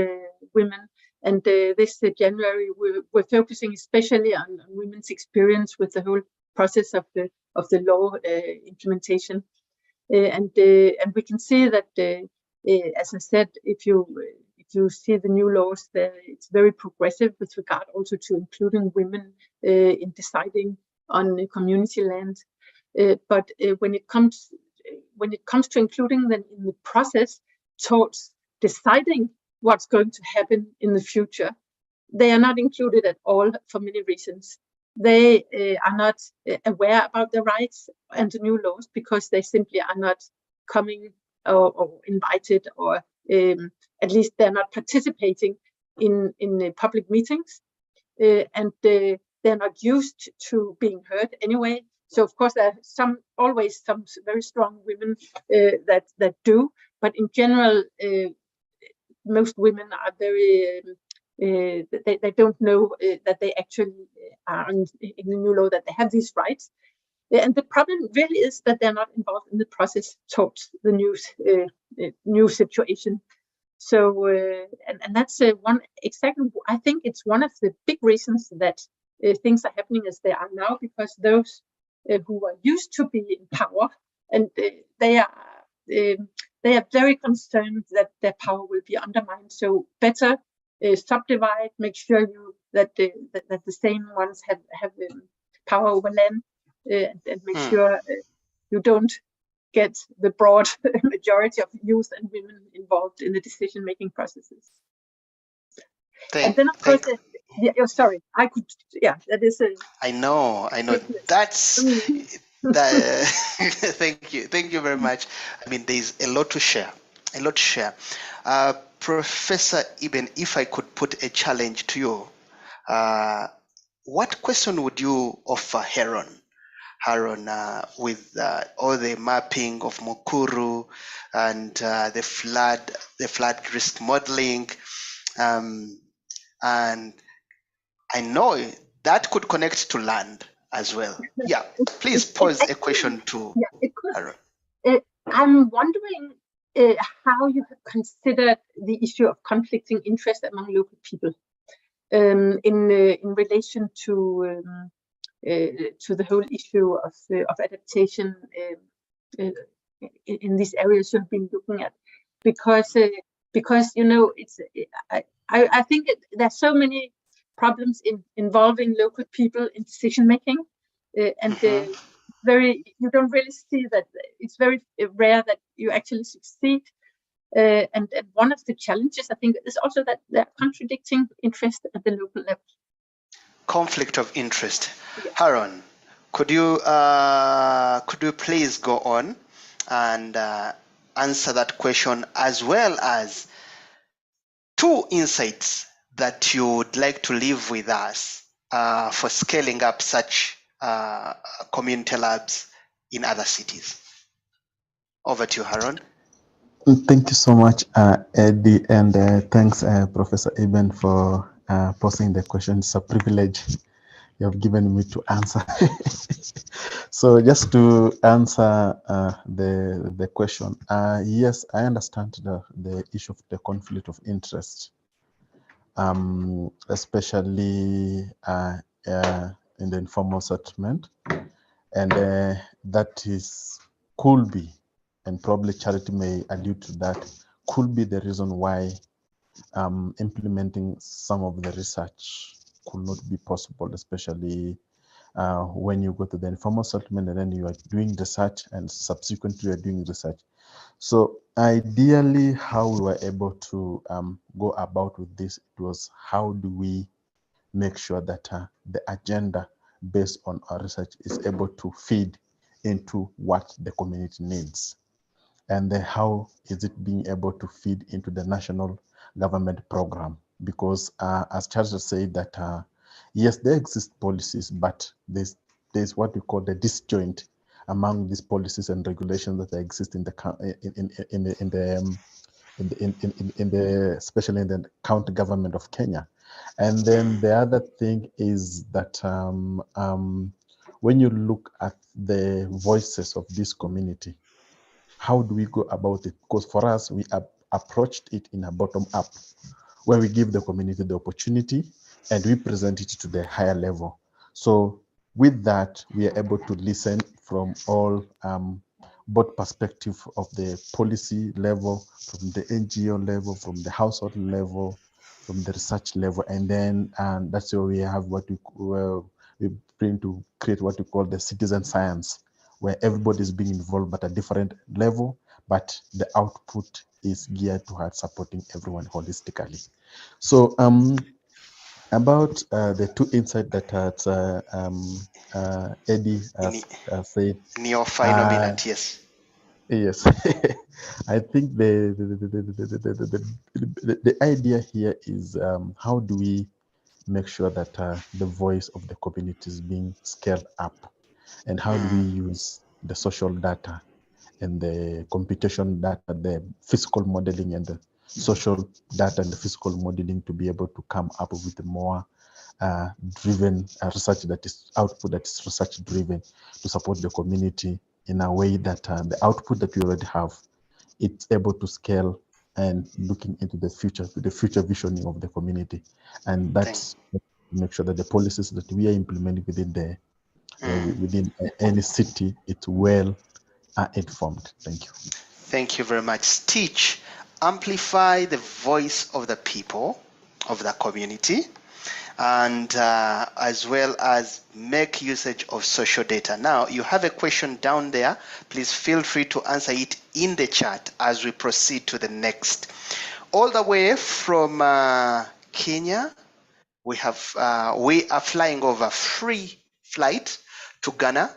women, and this January we're focusing especially on women's experience with the whole process of the law implementation, and we can see that as I said, if you see the new laws, it's very progressive with regard also to including women in deciding on community land, but when it comes to including them in the process towards deciding what's going to happen in the future, they are not included at all for many reasons. They are not aware about their rights and the new laws because they simply are not coming or invited, or at least they're not participating in public meetings, and they're not used to being heard anyway. So of course there are always some very strong women that do, but in general most women are very they don't know that they actually are in the new law, that they have these rights. And the problem really is that they're not involved in the process towards the new situation. So, and that's exactly, I think it's one of the big reasons that things are happening as they are now, because those who are used to be in power, and they are very concerned that their power will be undermined. So better subdivide, make sure that the same ones have power over land, and make sure you don't get the broad majority of youth and women involved in the decision-making processes. And then, of course, sorry, I could, that is I know. That's thank you very much. I mean, there's a lot to share. Professor Eben, if I could put a challenge to you, what question would you offer Haron, with all the mapping of Mukuru and the flood risk modeling, and I know that could connect to land as well. Yeah, please pose a question to Haron. I'm wondering how you have considered the issue of conflicting interest among local people in relation to the whole issue of adaptation in these areas you've been looking at, because I think there's so many problems involving local people in decision making, and you don't really see that. It's very rare that you actually succeed, and one of the challenges I think is also that there are contradicting interests at the local level. Conflict of interest. Yes. Haron, could you please go on and answer that question, as well as two insights that you would like to leave with us for scaling up such community labs in other cities? Over to you, Haron. Thank you so much, Eddie, and thanks, Professor Eben, for posing the question. It's a privilege you have given me to answer. So just to answer the question, yes, I understand the issue of the conflict of interest, especially in the informal settlement, and that could be, and probably Charity may allude to that, could be the reason why implementing some of the research could not be possible, especially when you go to the informal settlement and then you are doing research and subsequently you are doing research. So ideally, how we were able to go about with this, it was how do we make sure that the agenda based on our research is able to feed into what the community needs, and then how is it being able to feed into the national government program, because as Charles said that yes, there exist policies, but there's what we call the disjoint among these policies and regulations that exist in the especially in the county government of Kenya. And then the other thing is that when you look at the voices of this community, how do we go about it? Because for us, we approached it in a bottom up, where we give the community the opportunity and we present it to the higher level. So with that, we are able to listen from all both perspective of the policy level, from the NGO level, from the household level, from the research level, and then that's where we have what we bring to create what we call the citizen science, where everybody is being involved at a different level, but the output is geared towards supporting everyone holistically. So about the two insights that Eddie has said. In your final minute, yes. Yes, I think the idea here is how do we make sure that the voice of the community is being scaled up, and how do we use the social data and the computation data, the physical modeling and the social data and the physical modeling to be able to come up with more driven research that is output that is research driven to support the community in a way that the output that we already have, it's able to scale and looking into the future visioning of the community. And that's make sure that the policies that we are implementing within any city, it's well informed. Thank you. Thank you very much. Teach, amplify the voice of the people, of the community, and as well as make usage of social data. Now, you have a question down there. Please feel free to answer it in the chat as we proceed to the next. All the way from Kenya, we are flying over free flight to Ghana.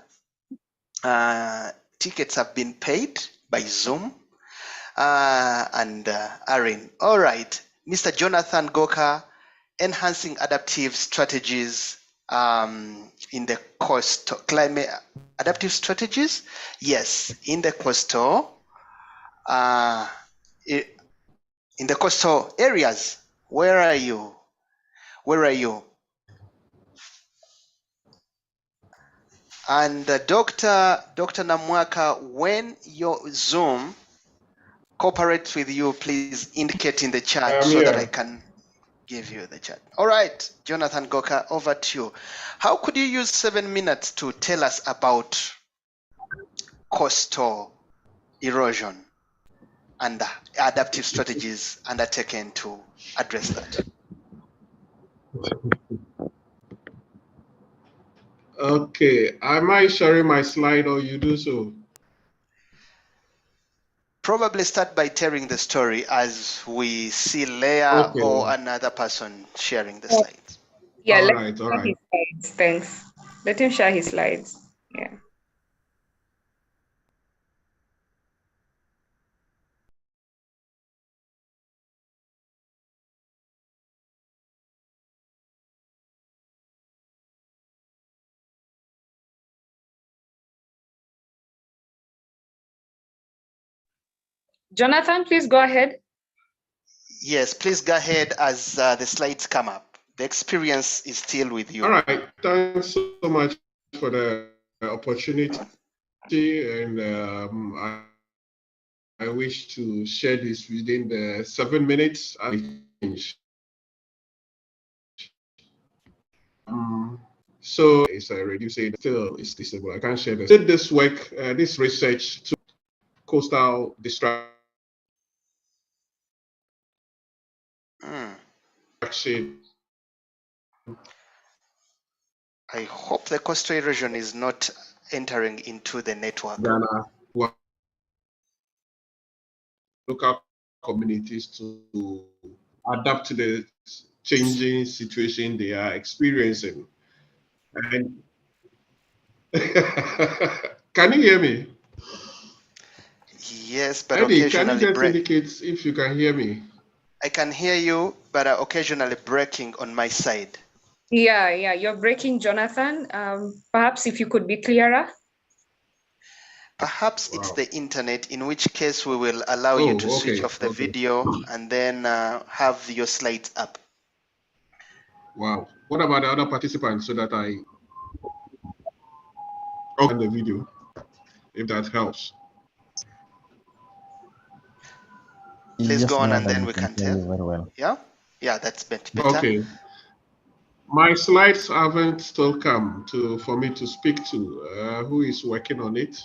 Tickets have been paid by Zoom and Aaron. All right, Mr. Jonathan Goka, enhancing adaptive strategies in the coastal climate. Adaptive strategies? Yes, in the coastal areas. Where are you? Where are you? And Dr. Namwaka, when your Zoom cooperates with you, please indicate in the chat so that I can give you the chat. All right, Jonathan Goka, over to you. How could you use 7 minutes to tell us about coastal erosion and adaptive strategies undertaken to address that? Okay, am I sharing my slide or you do so? Probably start by telling the story as we see Leah or another person sharing the slides. Yeah, all let right. his slides. Thanks. Let him share his slides. Yeah. Jonathan, please go ahead. Yes, please go ahead as the slides come up. The experience is still with you. All right, thanks so much for the opportunity, and I wish to share this within the 7 minutes. So it's already said still it's disabled. I can't share this. Did this work, this research to coastal destruction. I hope the coastal erosion is not entering into the network. Ghana, local communities to adapt to the changing situation they are experiencing. And can you hear me? Yes, but Eddie, occasionally can you just indicate if you can hear me? I can hear you, but occasionally breaking on my side. Yeah, you're breaking, Jonathan. Perhaps if you could be clearer. Perhaps it's Wow. the internet, in which case we will allow you to switch off the video and then have your slides up. Wow. What about the other participants so that I open the video, if that helps? Please Yes, go on now and that then we we can can hear you tell. very well. Yeah? Yeah, that's better. Okay. My slides haven't still come for me to speak to. Who is working on it?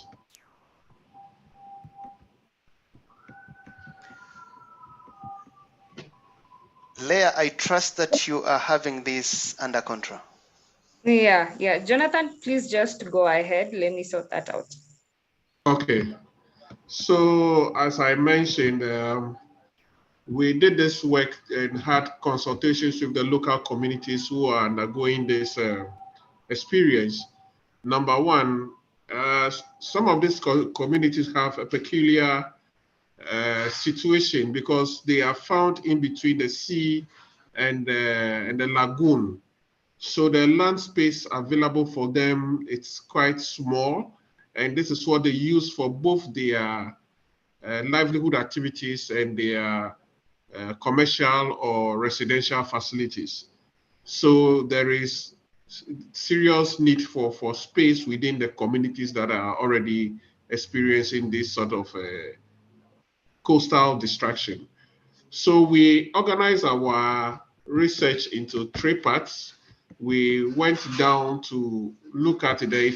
Leah, I trust that you are having this under control. Yeah. Jonathan, please just go ahead. Let me sort that out. Okay. So as I mentioned, we did this work and had consultations with the local communities who are undergoing this experience. Number one, some of these communities have a peculiar situation because they are found in between the sea and the lagoon. So the land space available for them, it's quite small. And this is what they use for both their livelihood activities and their commercial or residential facilities. So there is serious need for space within the communities that are already experiencing this sort of coastal distraction. So we organized our research into 3 parts. We went down to look at the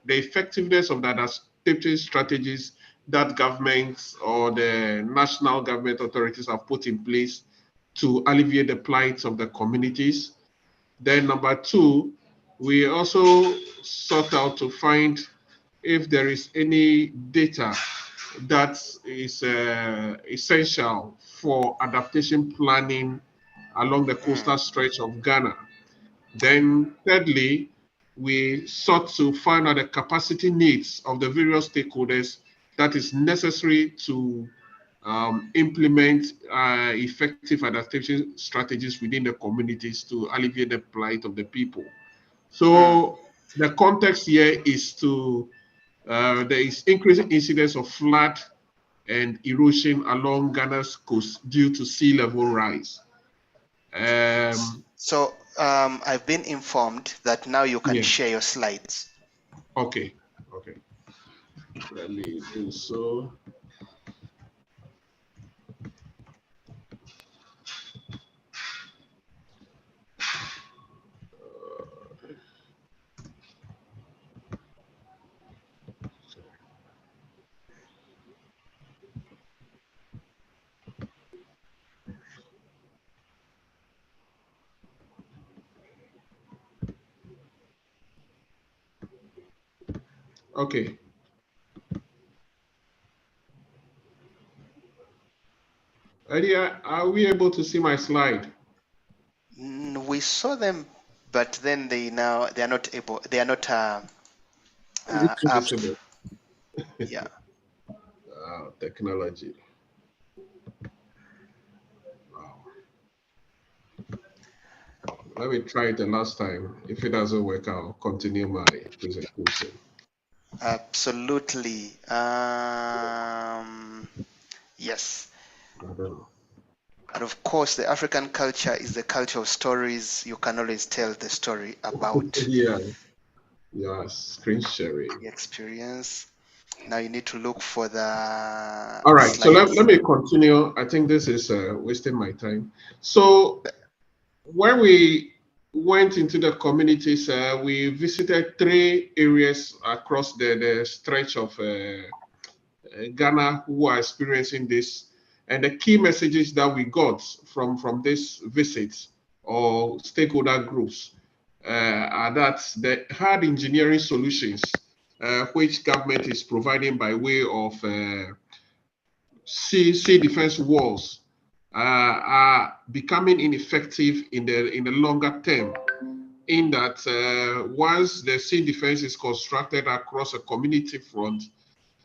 effectiveness of the adaptation strategies that governments or the national government authorities have put in place to alleviate the plight of the communities. Then number 2, we also sought out to find if there is any data that is essential for adaptation planning along the coastal stretch of Ghana. Then thirdly, we sought to find out the capacity needs of the various stakeholders that is necessary to implement effective adaptation strategies within the communities to alleviate the plight of the people. So the context here is to there is increasing incidence of flood and erosion along Ghana's coast due to sea level rise. So I've been informed that now you can share your slides. Okay. Let me do so. Okay. Eddie, are we able to see my slide? We saw them, but then they are not able. They are not visible. Yeah. Technology. Wow. Let me try it the last time. If it doesn't work, I'll continue my presentation. Absolutely. Yes. And of course, the African culture is the culture of stories. You can always tell the story about screen sharing. the experience. Now you need to look for the All right, slides. so let me continue. I think this is wasting my time. So when we went into the communities, we visited 3 areas across the stretch of Ghana who are experiencing this. And the key messages that we got from this visit or stakeholder groups are that the hard engineering solutions which government is providing by way of sea defense walls are becoming ineffective in the longer term, in that once the sea defense is constructed across a community front,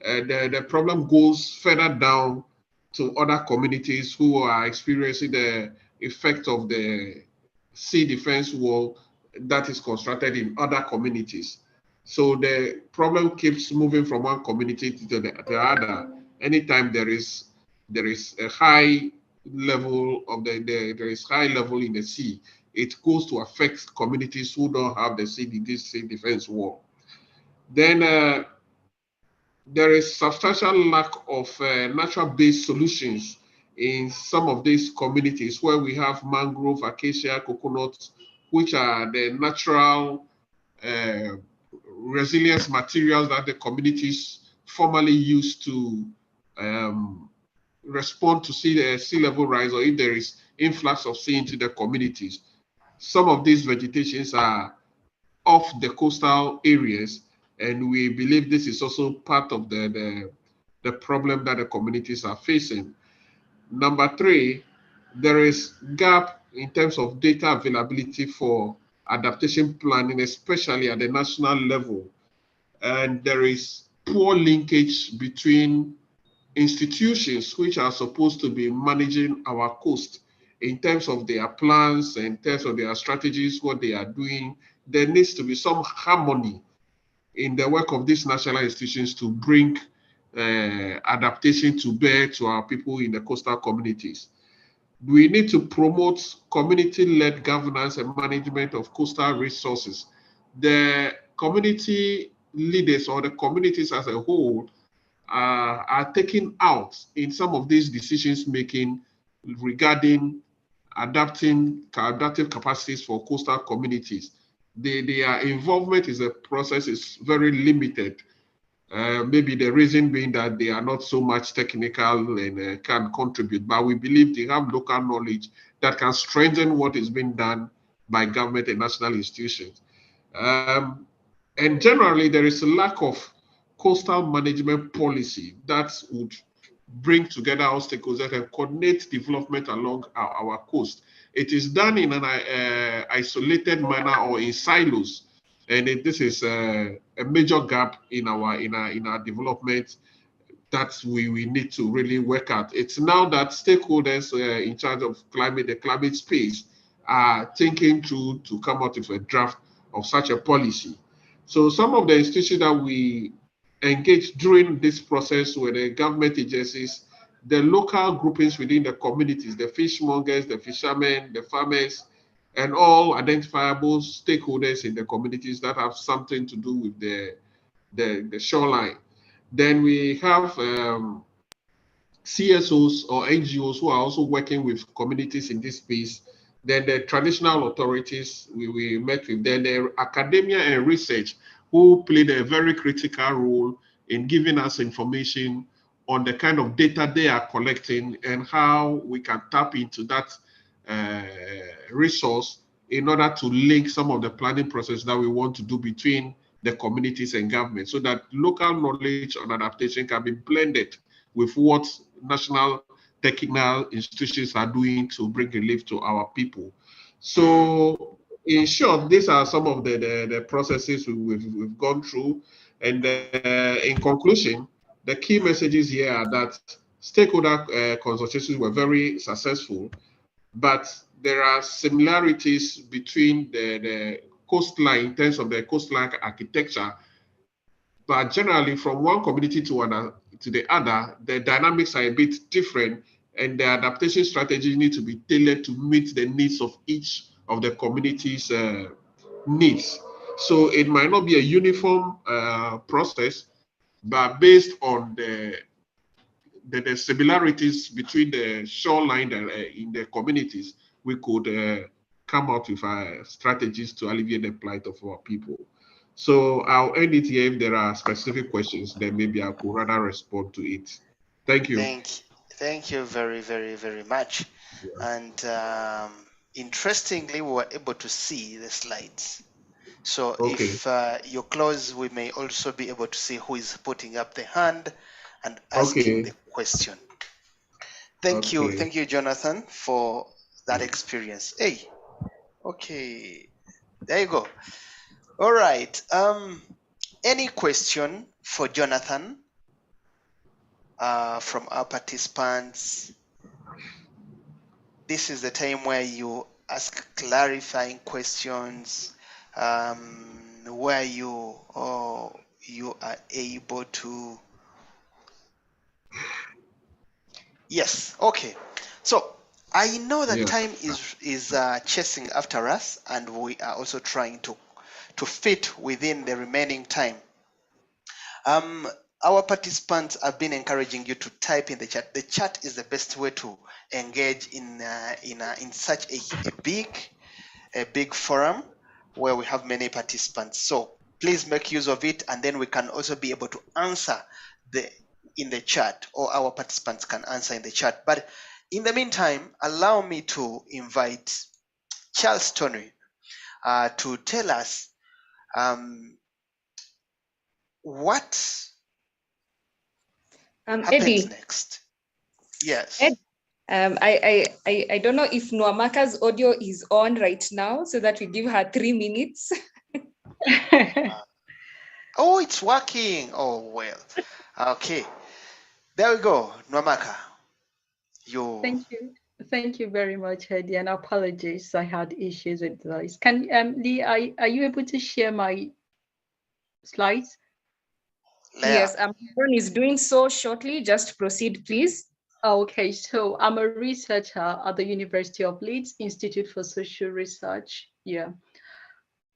the problem goes further down to other communities who are experiencing the effect of the sea defense wall that is constructed in other communities. So the problem keeps moving from one community to the other. Anytime there is a high level of there is high level in the sea, it goes to affect communities who don't have the sea defense wall. Then there is substantial lack of natural-based solutions in some of these communities where we have mangrove, acacia, coconuts, which are the natural resilience materials that the communities formerly used to respond to sea level rise, or if there is influx of sea into the communities. Some of these vegetations are off the coastal areas, and we believe this is also part of the problem that the communities are facing. Number three, there is gap in terms of data availability for adaptation planning, especially at the national level. And there is poor linkage between institutions which are supposed to be managing our coast in terms of their plans, in terms of their strategies, what they are doing. There needs to be some harmony in the work of these national institutions to bring adaptation to bear to our people in the coastal communities. We need to promote community-led governance and management of coastal resources. The community leaders or the communities as a whole are taken out in some of these decisions making regarding adaptive capacities for coastal communities. Their involvement in the process is very limited. Maybe the reason being that they are not so much technical and can contribute, but we believe they have local knowledge that can strengthen what is being done by government and national institutions. And generally, there is a lack of coastal management policy that would bring together our stakeholders and coordinate development along our coast. It is done in an isolated manner or in silos, and this is a major gap in our development that we need to really work at. It's now that stakeholders in charge of the climate space are thinking to come out with a draft of such a policy. So some of the institutions that we engage during this process with the government agencies, the local groupings within the communities, the fishmongers, the fishermen, the farmers, and all identifiable stakeholders in the communities that have something to do with the shoreline. Then we have CSOs or NGOs who are also working with communities in this space. Then the traditional authorities, we met with them, the academia and research, who played a very critical role in giving us information on the kind of data they are collecting and how we can tap into that resource in order to link some of the planning process that we want to do between the communities and government, so that local knowledge on adaptation can be blended with what national technical institutions are doing to bring relief to our people. So in short, these are some of the processes we've gone through. And in conclusion, the key messages here are that stakeholder consultations were very successful, but there are similarities between the coastline in terms of the coastline architecture. But generally, from one community to the other, the dynamics are a bit different, and the adaptation strategy needs to be tailored to meet the needs of each of the community's needs. So it might not be a uniform process, but based on the similarities between the shoreline in the communities, we could come out with strategies to alleviate the plight of our people. So I'll end it here. If there are specific questions, then maybe I could rather respond to it. Thank you. Thank you very, very, very much. Yeah. And interestingly, we were able to see the slides. So okay. If you're close, we may also be able to see who is putting up the hand and asking the question. Thank you, Jonathan, for that experience. Hey, okay, there you go. All right. Any question for Jonathan from our participants? This is the time where you ask clarifying questions. where you are able to. Yes, okay. So I know that Yeah. time is chasing after us, and we are also trying to fit within the remaining time. Our participants have been encouraging you to type in the chat. The chat is the best way to engage in such a big forum where we have many participants. So please make use of it, and then we can also be able to answer in the chat, or our participants can answer in the chat. But in the meantime, allow me to invite Charles Tony to tell us what happens Eddie, next. Yes. Ed, I don't know if Nwamaka's audio is on right now, so that we give her 3 minutes. Oh, it's working. Oh, well. Okay. There we go. Nwamaka. Thank you very much, Hedy, and apologies, I had issues with those. Can Lee, are you able to share my slides? Yes, Aaron is doing so shortly. Just proceed, please. Okay, so I'm a researcher at the University of Leeds Institute for Social Research. Yeah.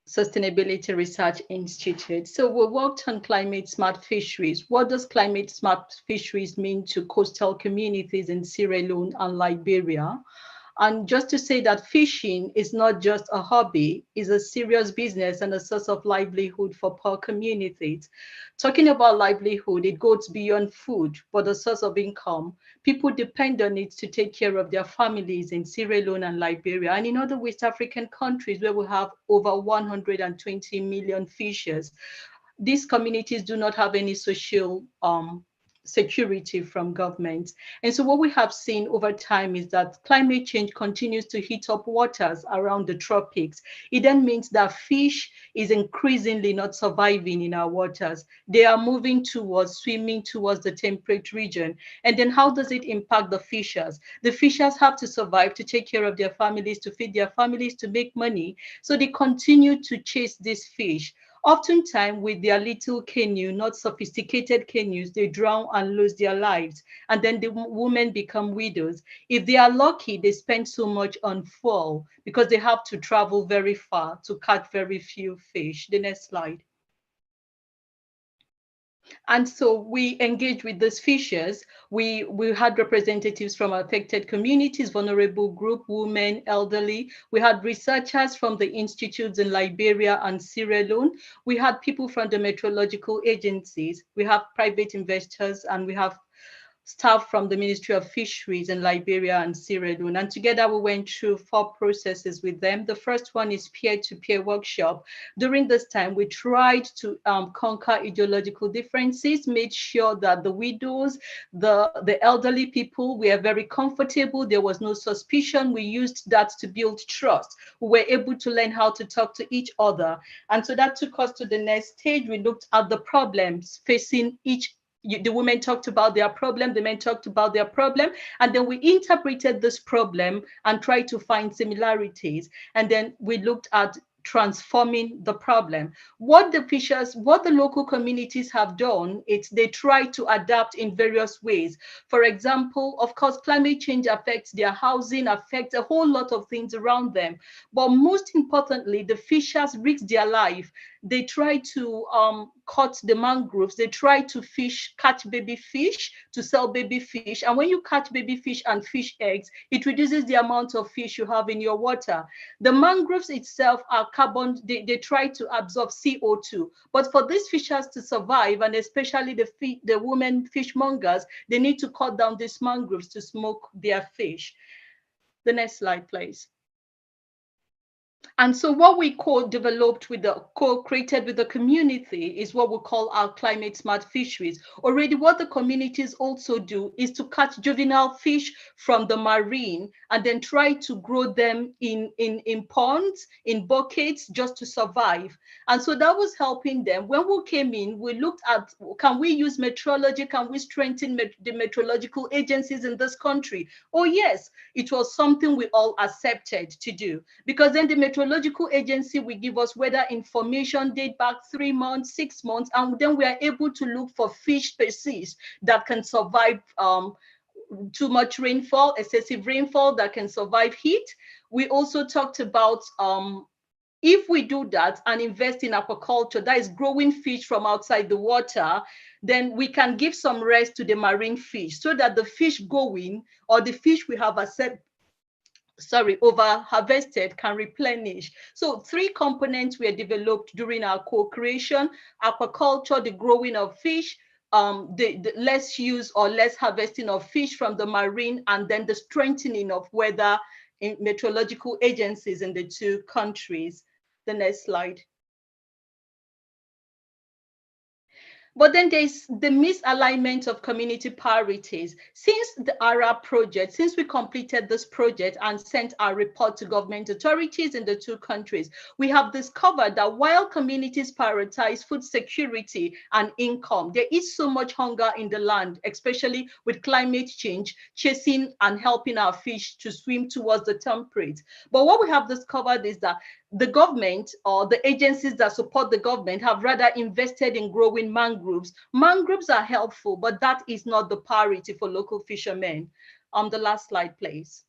Sustainability Research Institute. So we worked on climate smart fisheries. What does climate smart fisheries mean to coastal communities in Sierra Leone and Liberia? And just to say that fishing is not just a hobby, it's a serious business and a source of livelihood for poor communities. Talking about livelihood, it goes beyond food, but a source of income. People depend on it to take care of their families in Sierra Leone and Liberia, and in other West African countries where we have over 120 million fishers. These communities do not have any social security from government. And so what we have seen over time is that climate change continues to heat up waters around the tropics. It then means that fish is increasingly not surviving in our waters. They are moving towards, swimming towards the temperate region. And then how does it impact the fishers? The fishers have to survive, to take care of their families, to feed their families, to make money. So they continue to chase this fish. Oftentimes, with their little canoe, not sophisticated canoes, they drown and lose their lives. And then the women become widows. If they are lucky, they spend so much on fuel because they have to travel very far to catch very few fish. The next slide. And so we engage with these fishers. We had representatives from affected communities, vulnerable group, women, elderly. We had researchers from the institutes in Liberia and Sierra Leone. We had people from the meteorological agencies. We have private investors, and we have staff from the Ministry of Fisheries in Liberia and Sierra Leone. And together we went through 4 processes with them. The first one is peer-to-peer workshop. During this time, we tried to conquer ideological differences, made sure that the widows, the elderly people were very comfortable. There was no suspicion. We used that to build trust. We were able to learn how to talk to each other. And so that took us to the next stage. We looked at the problems facing each. The women talked about their problem, the men talked about their problem, and then we interpreted this problem and tried to find similarities. And then we looked at transforming the problem. What the local communities have done, they try to adapt in various ways. For example, of course, climate change affects their housing, affects a whole lot of things around them. But most importantly, the fishers risk their life. They try to cut the mangroves. They try to catch baby fish to sell baby fish. And when you catch baby fish and fish eggs, it reduces the amount of fish you have in your water. The mangroves itself are carbon, they try to absorb CO2. But for these fishers to survive, and especially the women fishmongers, they need to cut down these mangroves to smoke their fish. The next slide, please. And so what we co-created with the community is what we call our climate smart fisheries. Already what the communities also do is to catch juvenile fish from the marine and then try to grow them in ponds, in buckets, just to survive. And so that was helping them. When we came in, we looked at, can we use meteorology? Can we strengthen the meteorological agencies in this country? Oh yes, it was something we all accepted to do, because then the meteorological meteorological agency will give us weather information date back 3 months, 6 months, and then we are able to look for fish species that can survive too much rainfall, excessive rainfall, that can survive heat. We also talked about if we do that and invest in aquaculture, that is growing fish from outside the water, then we can give some rest to the marine fish so that the fish going or the fish we have over harvested can replenish. So 3 components were developed during our co-creation: aquaculture, the growing of fish, the less use or less harvesting of fish from the marine, and then the strengthening of weather in meteorological agencies in the 2 countries. The next slide. But then there's the misalignment of community priorities. Since the ARA project, since we completed this project and sent our report to government authorities in the 2 countries, we have discovered that while communities prioritize food security and income, there is so much hunger in the land, especially with climate change, chasing and helping our fish to swim towards the temperate. But what we have discovered is that the government or the agencies that support the government have rather invested in growing mangroves. Mangroves are helpful, but that is not the priority for local fishermen. The last slide, please.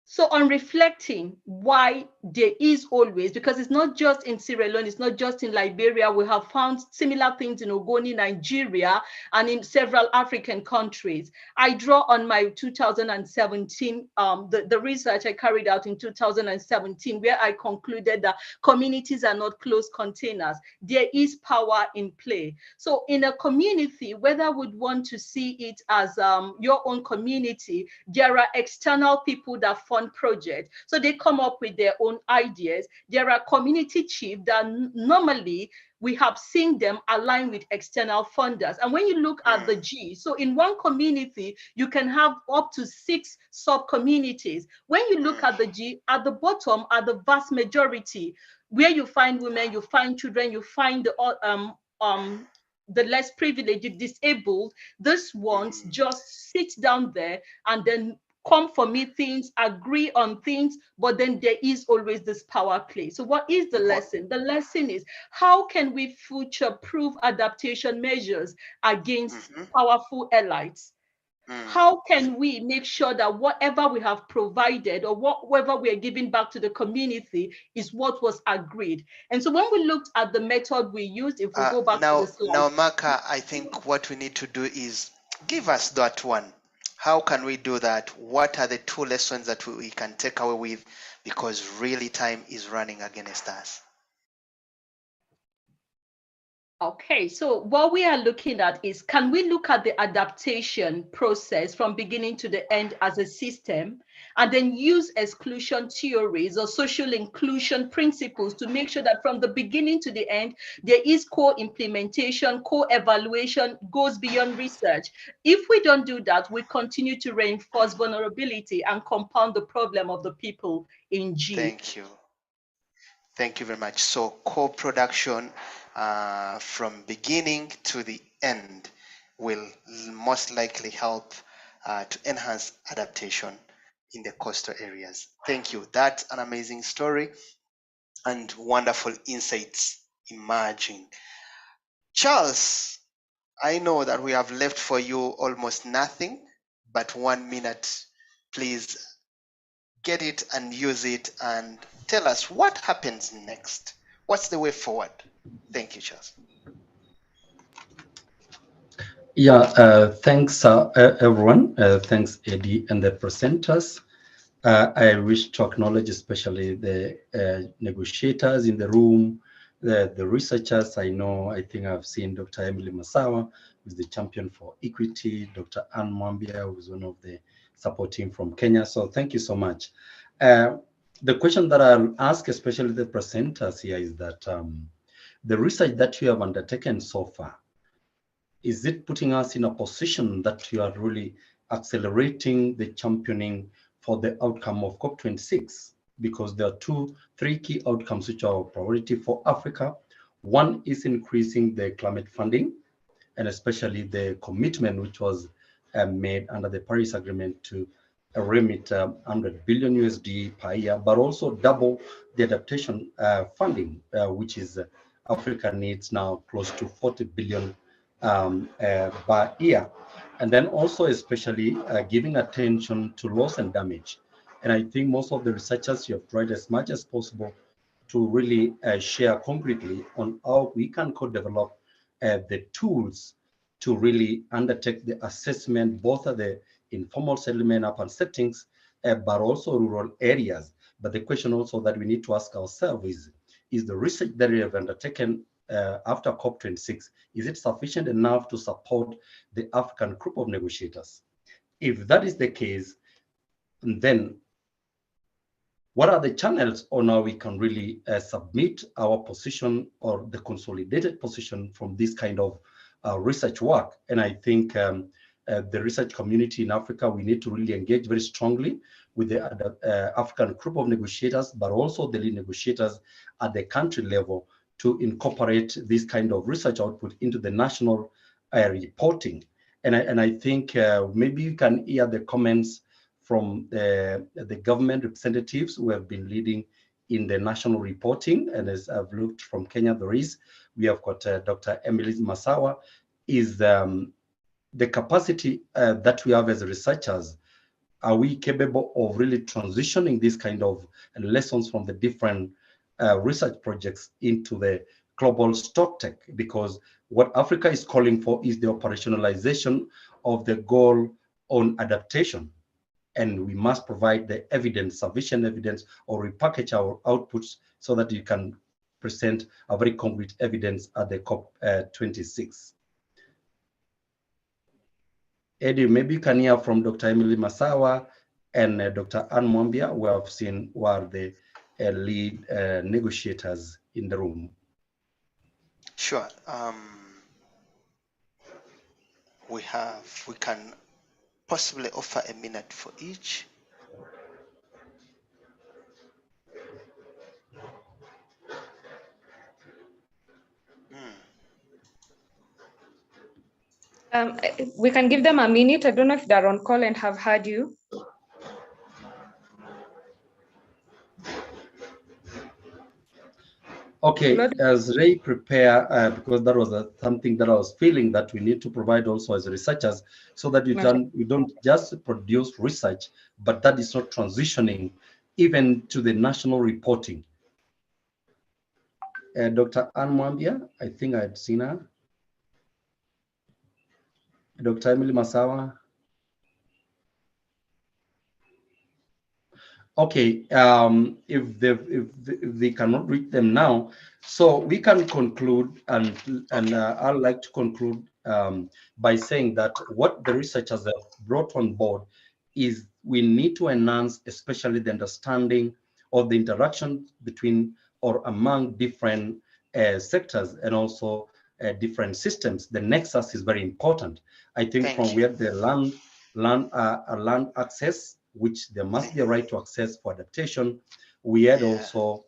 So on reflecting why there is always, because it's not just in Sierra Leone, it's not just in Liberia, we have found similar things in Ogoni, Nigeria, and in several African countries. I draw on my 2017, the research I carried out in 2017, where I concluded that communities are not closed containers. There is power in play. So in a community, whether we want to see it as your own community, there are external people that fund projects. So they come up with their own ideas. There are community chiefs that normally we have seen them align with external funders. And when you look at the G, so in one community, you can have up to 6 sub-communities. When you look at the G, at the bottom are the vast majority, where you find women, you find children, you find the less privileged, the disabled. These ones just sit down there and then come for meetings, agree on things, but then there is always this power play. So what is the lesson? The lesson is, how can we future-proof adaptation measures against powerful elites? How can we make sure that whatever we have provided or whatever we are giving back to the community is what was agreed? And so when we looked at the method we used, if we go back to the slide. Now, Maka, I think what we need to do is give us that one. How can we do that? What are the 2 lessons that we can take away with? Because really time is running against us. Okay, so what we are looking at is, can we look at the adaptation process from beginning to the end as a system, and then use exclusion theories or social inclusion principles to make sure that from the beginning to the end, there is co-implementation, co-evaluation, goes beyond research. If we don't do that, we continue to reinforce vulnerability and compound the problem of the people in G. Thank you. Thank you very much. So co-production from beginning to the end will most likely help to enhance adaptation in the coastal areas. Thank you. That's an amazing story and wonderful insights emerging. Charles, I know that we have left for you almost nothing, but 1 minute. Please get it and use it and tell us what happens next. What's the way forward? Thank you, Charles. Yeah, thanks everyone. Thanks, Eddie and the presenters. I wish to acknowledge especially the negotiators in the room, the researchers. I think I've seen Dr. Emily Masawa, who's the champion for equity, Dr. Anne Mwambia, who's one of the supporting from Kenya. So thank you so much. The question that I'll ask, especially the presenters here, is that the research that you have undertaken so far, is it putting us in a position that you are really accelerating the championing for the outcome of COP26? Because there are 3 key outcomes which are a priority for Africa. One is increasing the climate funding, and especially the commitment which was made under the Paris Agreement to remit 100 billion USD per year, but also double the adaptation funding, which is Africa needs now close to 40 billion per year. And then also especially giving attention to loss and damage. And I think most of the researchers, you have tried as much as possible to really share concretely on how we can co-develop the tools to really undertake the assessment, both at the informal settlement urban settings, but also rural areas. But the question also that we need to ask ourselves is the research that we have undertaken after COP26, is it sufficient enough to support the African group of negotiators? If that is the case, then what are the channels on how we can really submit our position or the consolidated position from this kind of research work? And I think the research community in Africa, we need to really engage very strongly with the African group of negotiators, but also the lead negotiators at the country level to incorporate this kind of research output into the national reporting. And I think maybe you can hear the comments from the government representatives who have been leading in the national reporting. And as I've looked from Kenya, we have got Dr. Emily Masawa, is the capacity that we have as researchers. Are we capable of really transitioning this kind of lessons from the different research projects into the global stock tech? Because what Africa is calling for is the operationalization of the goal on adaptation. And we must provide the evidence, sufficient evidence, or repackage our outputs so that you can present a very concrete evidence at the COP26. Eddie, maybe you can hear from Dr. Emily Masawa and Dr. Ann Mwambia, who I've seen who are the lead negotiators in the room. Sure. We can possibly offer a minute for each. We can give them a minute. I don't know if they're on call and have heard you. Okay, as they prepare, because that was something that I was feeling that we need to provide also as researchers, so that we don't just produce research, but that is not transitioning even to the national reporting. Dr. Ann Mwambia, I think I'd seen her. Dr. Emily Masawa. Okay, if they cannot reach them now, so we can conclude, and I'd like to conclude by saying that what the researchers have brought on board is we need to enhance, especially the understanding of the interaction between or among different sectors and also different systems. The nexus is very important. I think where the land access, which there must be a right to access for adaptation. We had also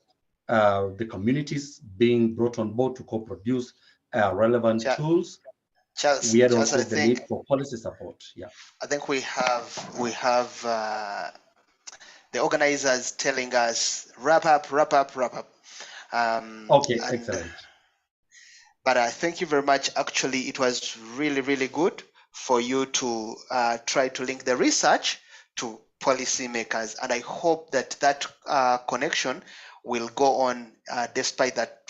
the communities being brought on board to co-produce relevant tools. Charles, we had also the need for policy support. Yeah, I think we have the organizers telling us wrap up. Okay, excellent. But thank you very much. Actually, it was really good for you to try to link the research to policymakers, and I hope that connection will go on despite that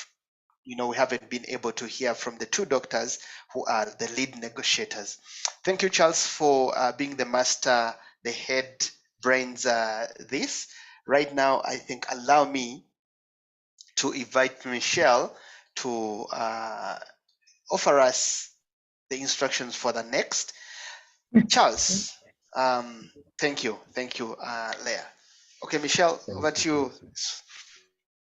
we haven't been able to hear from the two doctors who are the lead negotiators. Thank you, Charles, for being the master, the head brains this. Right now, I think allow me to invite Michelle to offer us the instructions for the next. Charles, thank you, Leah. Okay, Michelle, over to you.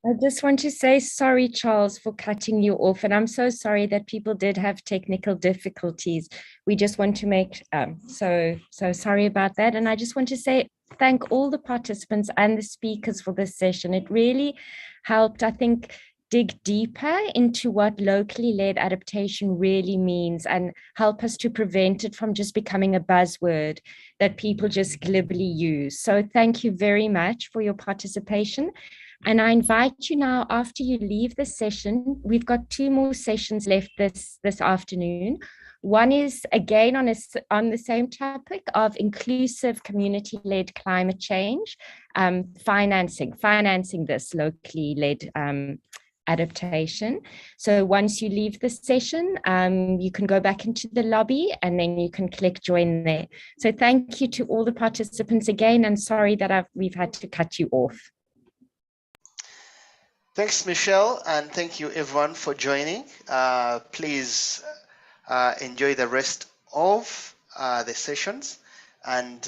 I just want to say sorry, Charles, for cutting you off, and I'm so sorry that people did have technical difficulties. We just want to make so sorry about that, and I just want to say thank all the participants and the speakers for this session. It really helped, I think, dig deeper into what locally led adaptation really means and help us to prevent it from just becoming a buzzword that people just glibly use. So thank you very much for your participation. And I invite you now, after you leave the session, we've got 2 more sessions left this afternoon. One is again on the same topic of inclusive community-led climate change, financing this locally led adaptation. So once you leave the session, you can go back into the lobby and then you can click join there. So thank you to all the participants again, and sorry that we've had to cut you off. Thanks, Michelle, and thank you everyone for joining. Please enjoy the rest of the sessions, and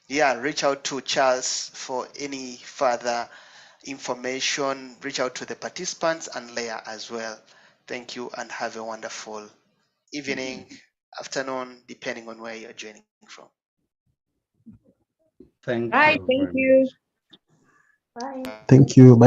yeah, reach out to Charles for any further information. Reach out to the participants and Leah as well. Thank you and have a wonderful evening, afternoon, depending on where you're joining from. Thank Bye, you. thank you. Bye. Thank you. Bye.